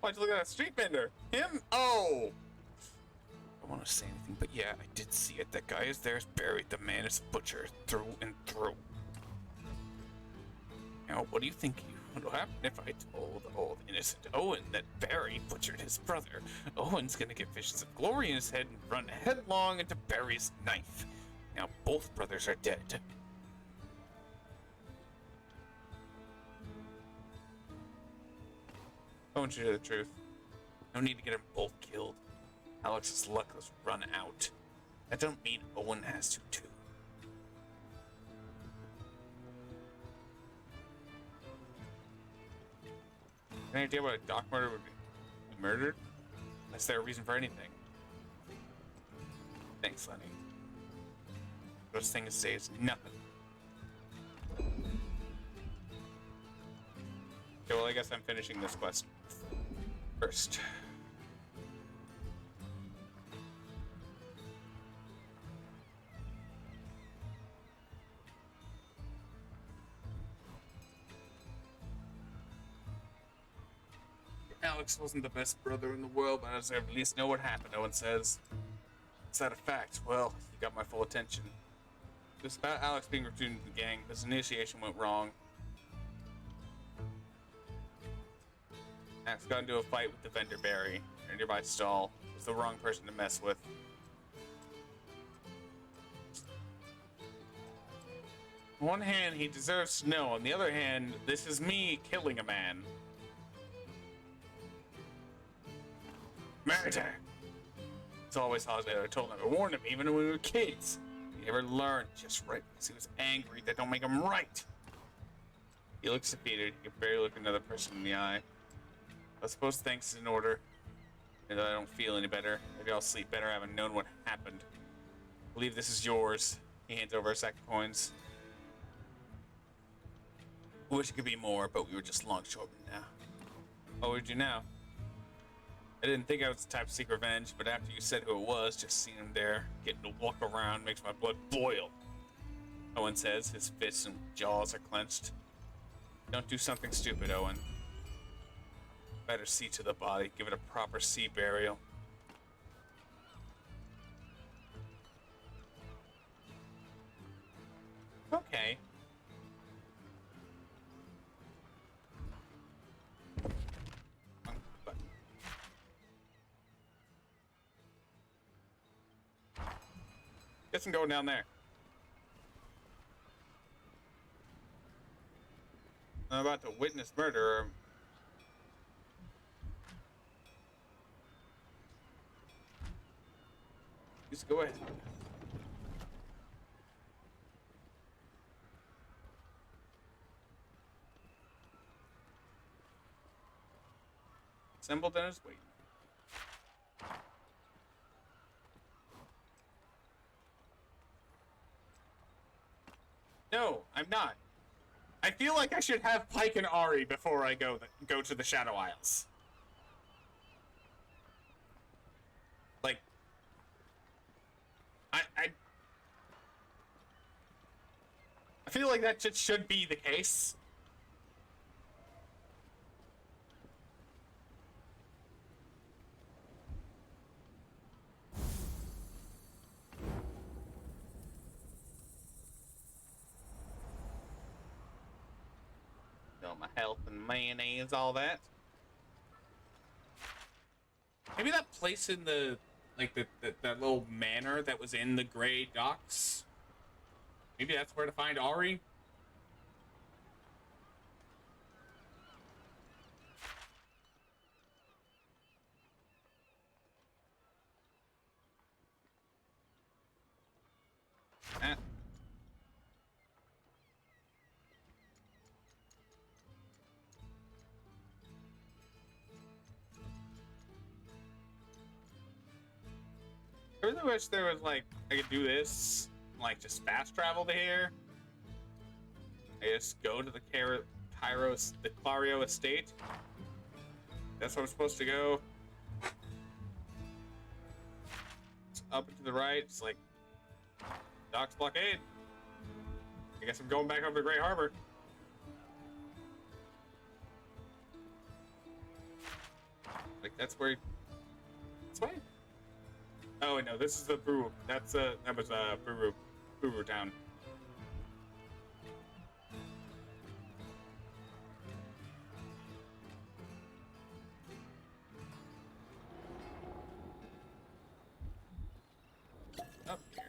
Why'd you look at that street vendor? Him? Oh! I don't want to say anything, but yeah, I did see it. That guy is there, is buried. The man is butchered through and through. Now, what do you think would happen if I told old innocent Owen that Barry butchered his brother? Owen's gonna get visions of glory in his head and run headlong into Barry's knife. Now, both brothers are dead. I want you to hear the truth. No need to get them both killed. Alex's luck has run out. That don't mean Owen has to too. Any idea what a dock murder would be murdered? Is there a reason for anything? Thanks, Lenny. Those things says nothing. Okay, well, I guess I'm finishing this quest first. Alex wasn't the best brother in the world, but I deserve to at least know what happened, Owen says. Is that a fact? Well, you got my full attention. It was about Alex being recruited into the gang, but his initiation went wrong. Alex got into a fight with the vendor Barry in a nearby stall. He was the wrong person to mess with. On one hand, he deserves to know. On the other hand, this is me killing a man. Murder! It's always Hosdale. I told him. I warned him, even when we were kids. He never learned just right because he was angry. That don't make him right. He looks defeated. He can barely look another person in the eye. I suppose thanks is in order. And that I don't feel any better. Maybe I'll sleep better having known what happened. I believe this is yours. He hands over a sack of coins. I wish it could be more, but we were just long short now. What would you do now? I didn't think I was the type to seek revenge, but after you said who it was, just seeing him there, getting to walk around makes my blood boil. Owen says, his fists and jaws are clenched. Don't do something stupid, Owen. Better see to the body, give it a proper sea burial. Okay. Guess I'm going down there. I'm about to witness murder. Just go ahead. Simpleton is waiting. No, I'm not. I feel like I should have Pyke and Ari before I go to the Shadow Isles. Like, I feel like that just should be the case. My health and mayonnaise, all that. Maybe that place in the, like, that little manor that was in the Grey Docks. Maybe that's where to find Ari. I really wish there was, like, I could do this, like, just fast travel to here. I just go to the Clario estate. That's where I'm supposed to go. It's up and to the right. It's like Docks Blockade. I guess I'm going back over to Great Harbor. Like, that's where. This way? Oh no, this is the Buru. That was Buru town. Up here.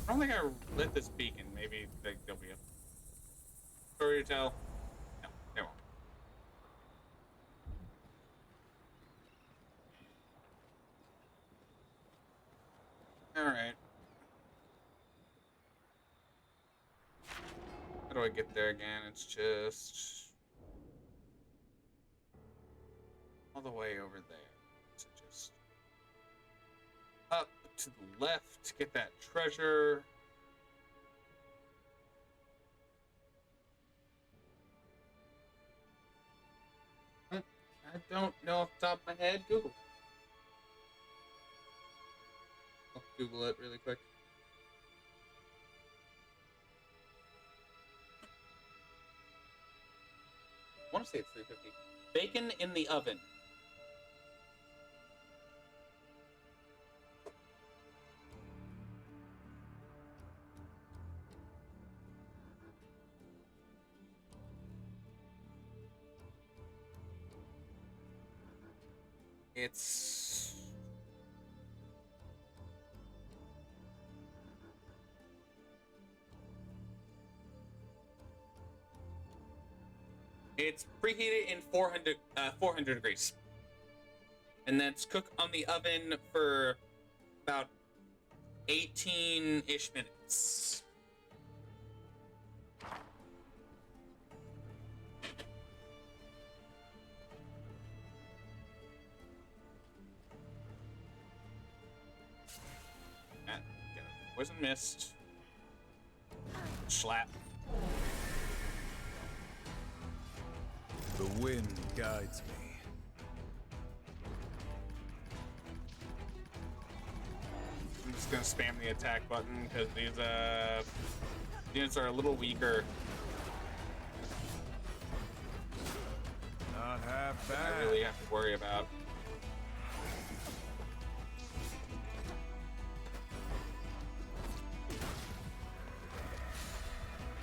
I don't think I lit this beacon. Maybe there'll be a story to tell. No, there won't. All right. How do do I get there again? It's just all the way over there. So just up to the left to get that treasure. I don't know off the top of my head. Google. I'll Google it really quick. I want to say it's 350. Bacon in the oven. It's preheated in 400 degrees. And that's cooked on the oven for about 18-ish minutes. Get a poison mist. Slap. The wind guides me. I'm just gonna spam the attack button because these units are a little weaker. Not half than bad. I really have to worry about.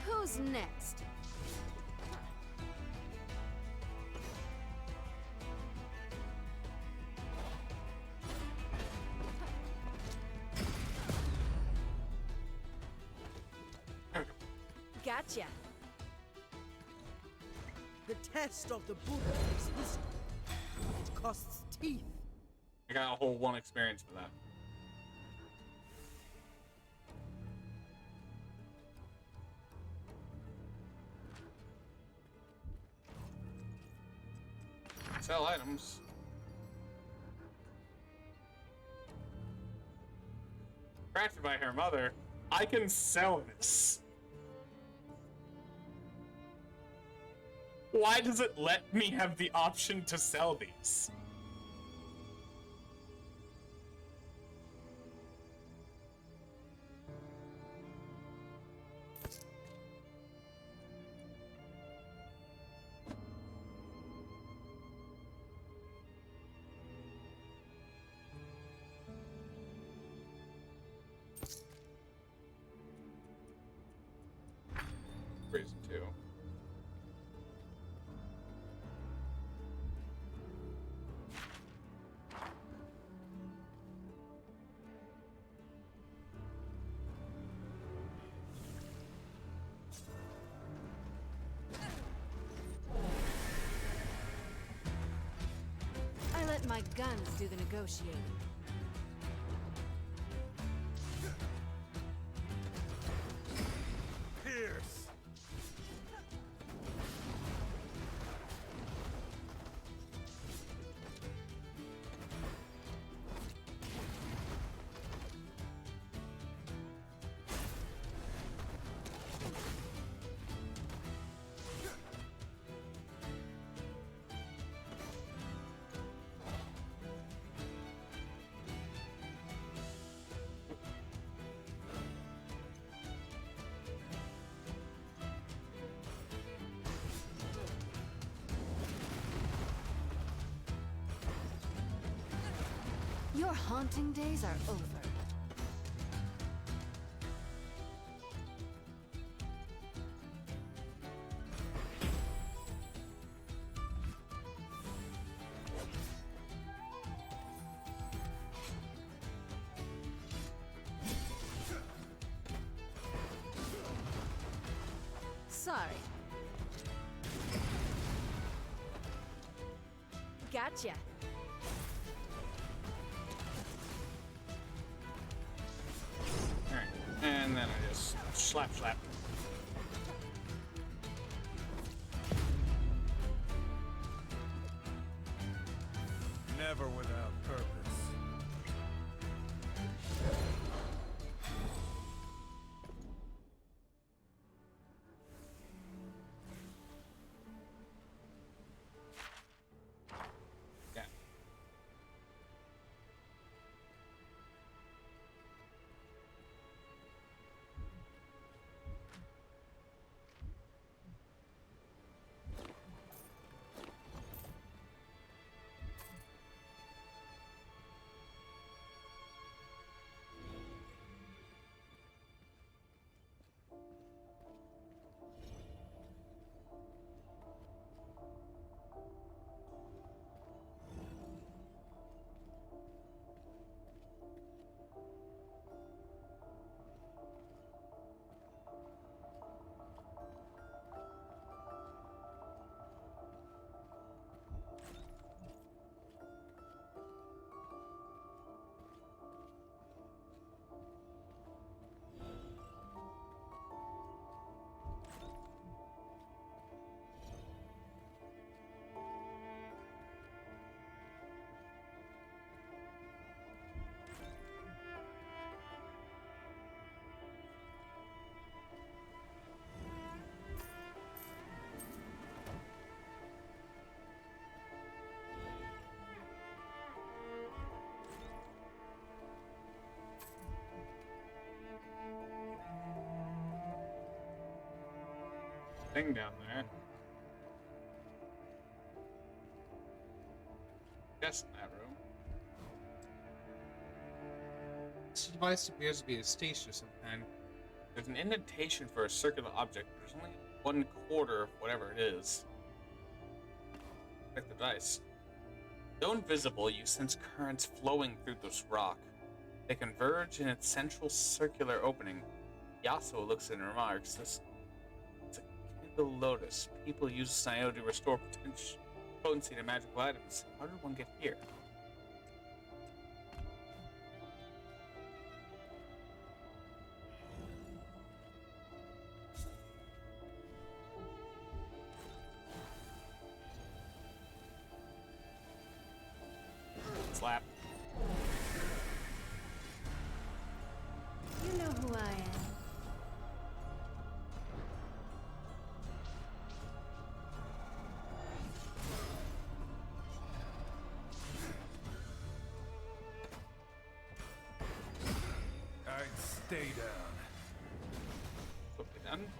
Who's next? Gotcha. The test of the Buddha is wisdom. It costs teeth. I got a whole 1 experience for that. Sell items. Crafted by her mother. I can sell this. Why does it let me have the option to sell these? Reason 2. I let my guns do the negotiating. Pierce. Your haunting days are over. Sorry. Gotcha. Alright, and then I just slap. never without purpose. Yeah. Thing down there. Yes, in that room. This device appears to be a station of some kind. There's an indentation for a circular object, but there's only 1/4 of whatever it is. Like the dice. Though invisible, you sense currents flowing through this rock. They converge in its central circular opening. Yasuo looks and remarks, "This it's a Kindle Lotus. People use this IO to restore potency to magical items. How did one get here?" Slap. You know who I am. I'd stay down. Okay, done.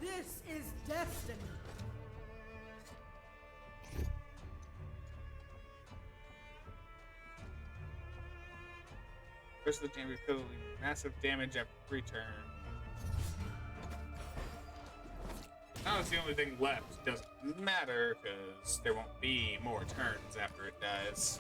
This is destiny. First the damage causing massive damage after return. Now it's the only thing left. Doesn't matter, because there won't be more turns after it dies.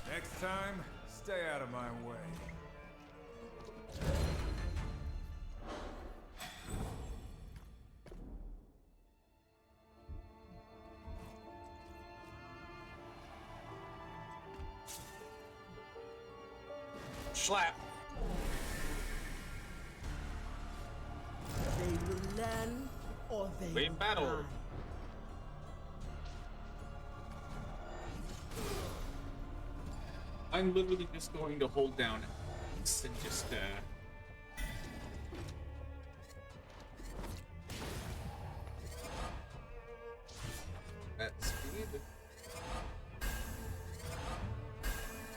Next time, stay out of my way. Slap. They will learn or they We will battle. die. I'm literally just going to hold down X and just at speed.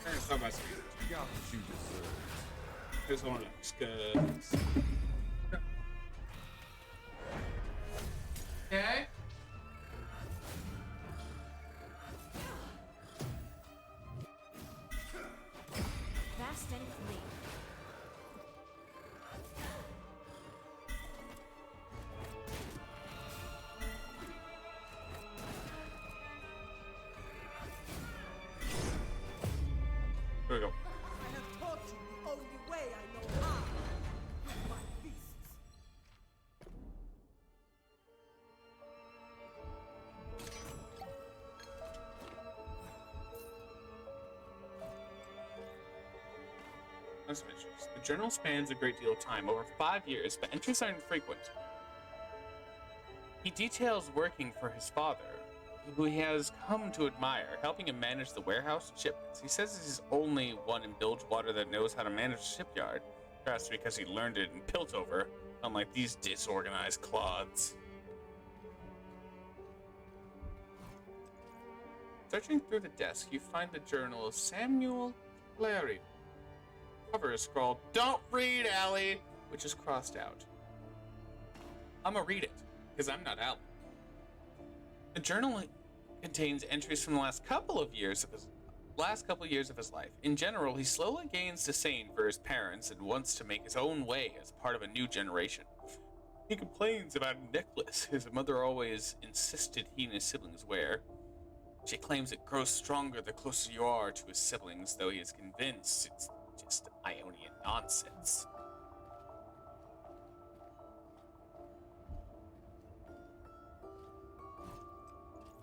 It's not my speed. You got what you deserve. Just one of those. Okay. Fast and clean. Here we go. I have taught you the only way I know how. With my That's issues. The journal spans a great deal of time, over 5 years, but entries are infrequent. He details working for his father, who he has come to admire, helping him manage the warehouse and shipments. He says he's only one in Bilgewater that knows how to manage a shipyard, perhaps because he learned it in Piltover, unlike these disorganized clods. Searching through the desk, you find the journal of Samuel Clary. Cover is scrawled, "Don't read, Allie," which is crossed out. I'm gonna read it, because I'm not Allie. The journal contains entries from the last couple of years of his life. In general, he slowly gains disdain for his parents and wants to make his own way as part of a new generation. He complains about a necklace his mother always insisted he and his siblings wear. She claims it grows stronger the closer you are to his siblings, though he is convinced it's just Ionian nonsense.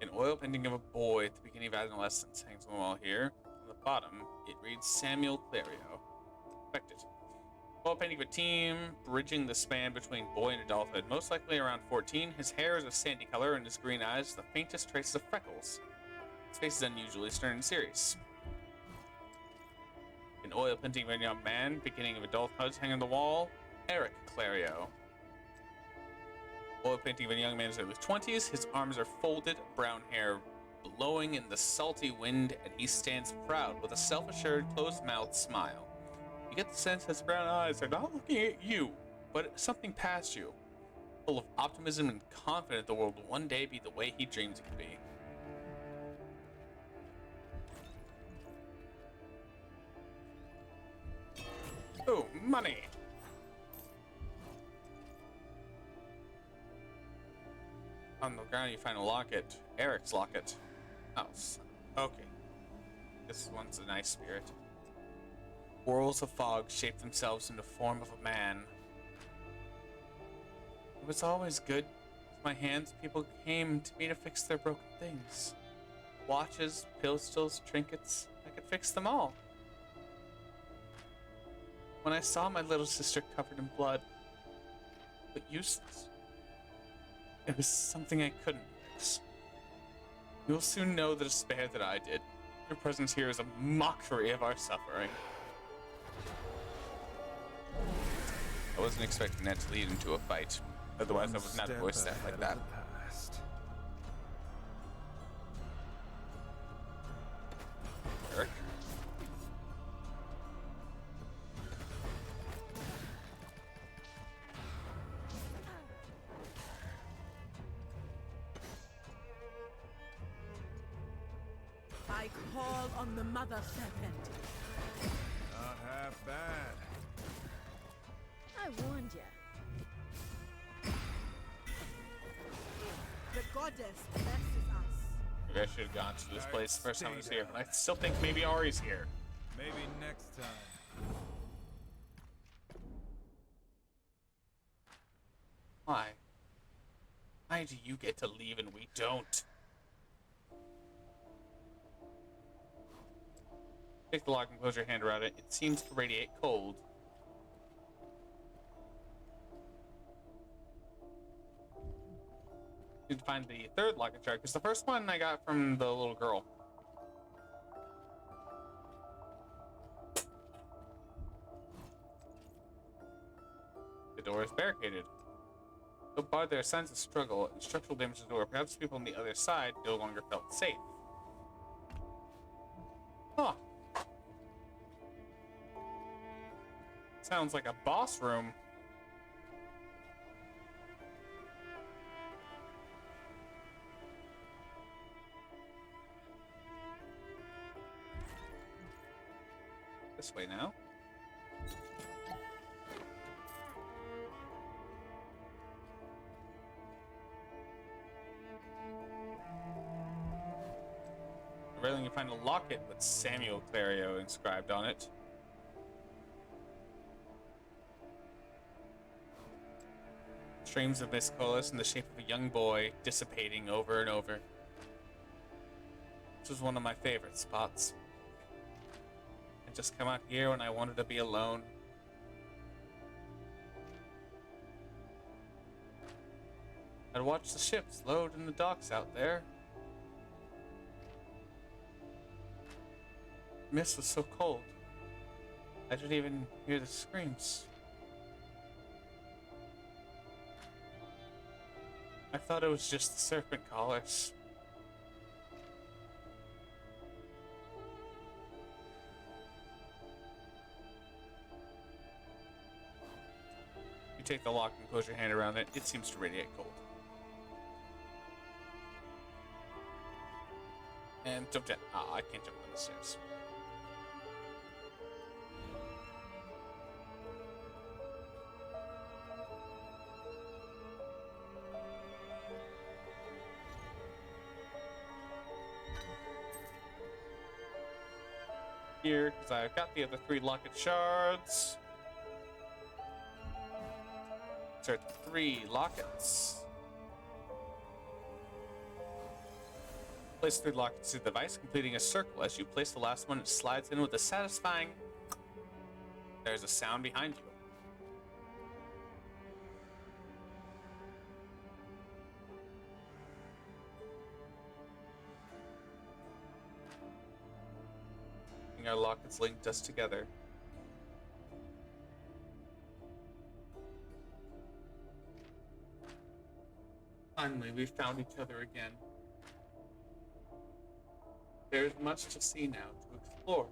An oil painting of a boy at the beginning of adolescence hangs on the wall here. On the bottom, it reads Samuel Clario. Affected. Oil painting of a teen bridging the span between boy and adulthood, most likely around 14. His hair is a sandy color and his green eyes the faintest traces of freckles. His face is unusually stern and serious. An oil painting of a young man, beginning of adulthood, hanging on the wall. Eric Clario. Oil painting of a young man in his 20s. His arms are folded, brown hair blowing in the salty wind, and he stands proud with a self-assured, closed-mouthed smile. You get the sense his brown eyes are not looking at you, but something past you, full of optimism and confident the world will one day be the way he dreams it could be. Oh, money! On the ground you find a locket. Eric's locket. Oh, okay. This one's a nice spirit. Whirls of fog shape themselves into the form of a man. It was always good. With my hands, people came to me to fix their broken things. Watches, pistols, trinkets. I could fix them all. When I saw my little sister covered in blood, but useless, it was something I couldn't fix. You will soon know the despair that I did. Your presence here is a mockery of our suffering. I wasn't expecting that to lead into a fight. Otherwise, I would not voice that like that. Eric? I call on the Mother Serpent. Not half bad. I warned you. The goddess blesses us. Maybe I should have gone to this place the first time I was here, but I still think maybe Ari's here. Maybe next time. Why? Why do you get to leave and we don't? Take the lock and close your hand around it. It seems to radiate cold. Need to find the third locket chart, because the first one I got from the little girl. The door is barricaded. So far, there are signs of struggle and structural damage to the door. Perhaps people on the other side no longer felt safe. Huh. Sounds like a boss room. This way now. The railing, you find a locket with Samuel Clario inscribed on it. Streams of mist coalesce in the shape of a young boy dissipating over and over. This was one of my favorite spots. just come out here when I wanted to be alone. I'd watch the ships load in the docks out there. The mist was so cold. I didn't even hear the screams. I thought it was just the serpent callers. You take the lock and close your hand around it, it seems to radiate cold. And jump down. Ah, I can't jump down the stairs. Here, because I've got the other 3 locket shards. Insert 3 lockets. Place 3 lockets to the device, completing a circle. As you place the last one, it slides in with a satisfying... There's a sound behind you. Our lockets linked us together. Finally, we found each other again. There's much to see now, to explore.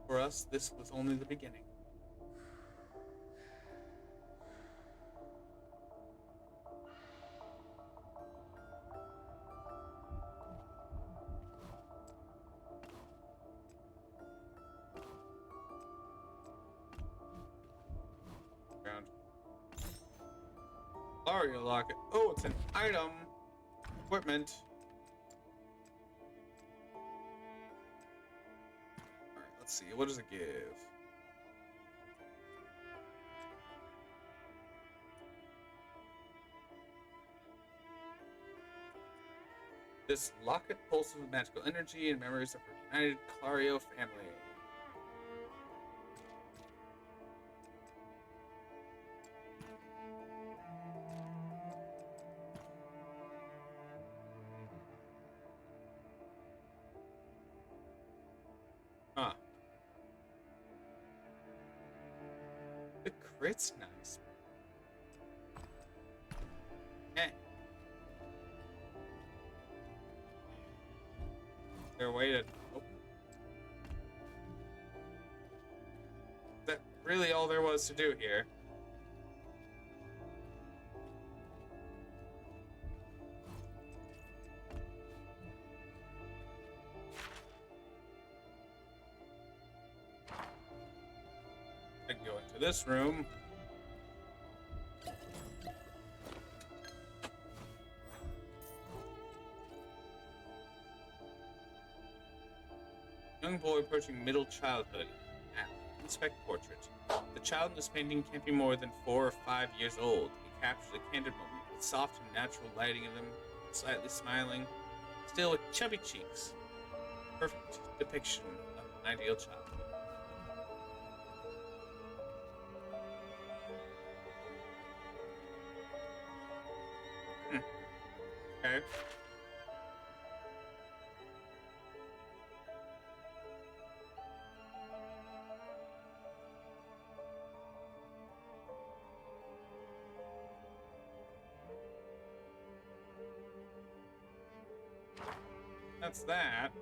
For us, this was only the beginning. Aria locket. Oh, it's an item. Equipment. Alright, let's see. What does it give? This locket pulses with magical energy and memories of her united Clario family. Huh. The crit's nice. Eh. Is there a way to... Oh. Is that really all there was to do here? I can go into this room. Young boy approaching middle childhood. Inspect portrait. The child in this painting can't be more than 4 or 5 years old. He captures a candid moment with soft and natural lighting of him, slightly smiling, still with chubby cheeks. Perfect depiction of an ideal child. Okay. That's that.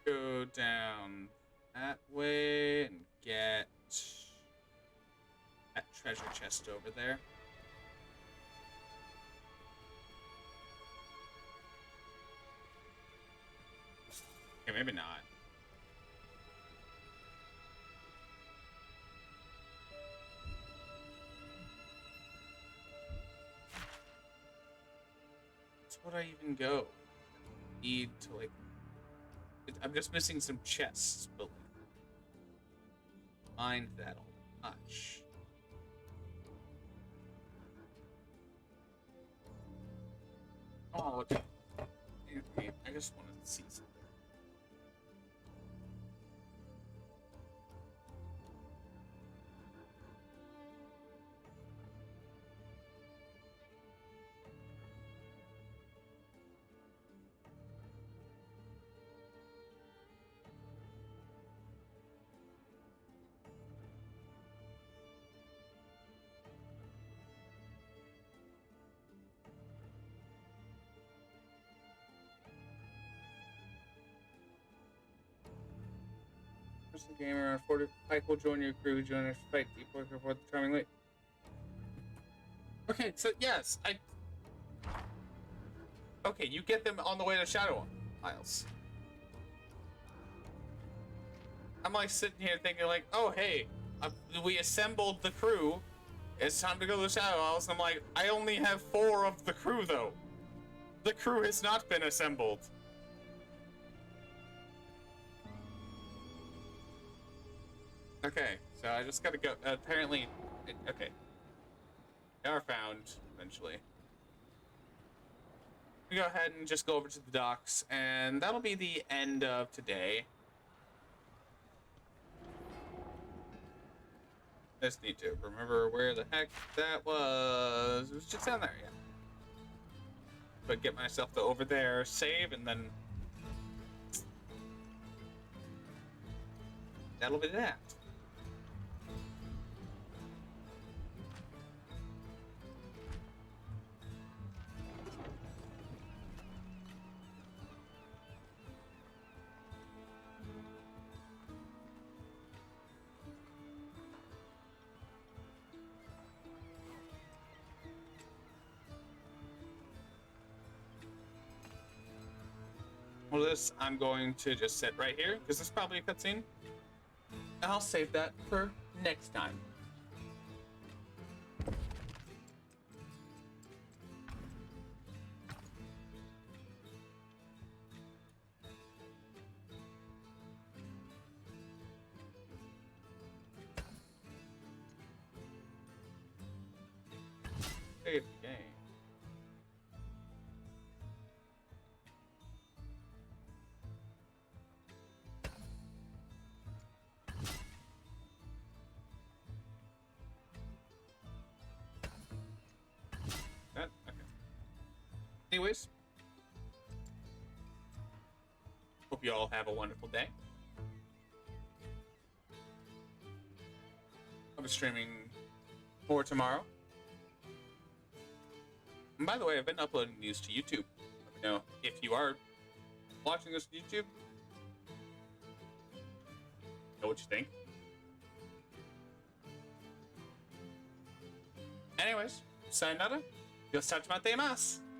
Go down that way and get that treasure chest over there. Okay, maybe not. That's what I even go. Need to like. I'm just missing some chests, but like, mind that all much. Oh, look. I just wanted to see something. The gamer, 40 Pyke will join your crew, join us fight deep worker for the charming late. Okay, so yes, okay, you get them on the way to Shadow Isles. I'm like sitting here thinking like, oh hey, we assembled the crew. It's time to go to the Shadow Isles. And I'm like, I only have 4 of the crew though. The crew has not been assembled. Okay, so I just gotta go. Apparently, okay. They are found eventually. We go ahead and just go over to the docks, and that'll be the end of today. Just need to remember where the heck that was. It was just down there, yeah. But get myself to over there, save, and then that'll be that. Well, this I'm going to just sit right here because this is probably a cutscene. I'll save that for next time. Save the game. Okay. Anyways, hope you all have a wonderful day. I'll be streaming more tomorrow. And by the way, I've been uploading these to YouTube. Let me know if you are watching this on YouTube. Know what you think. Anyways, sayonara. よっしゃ、ちまっています。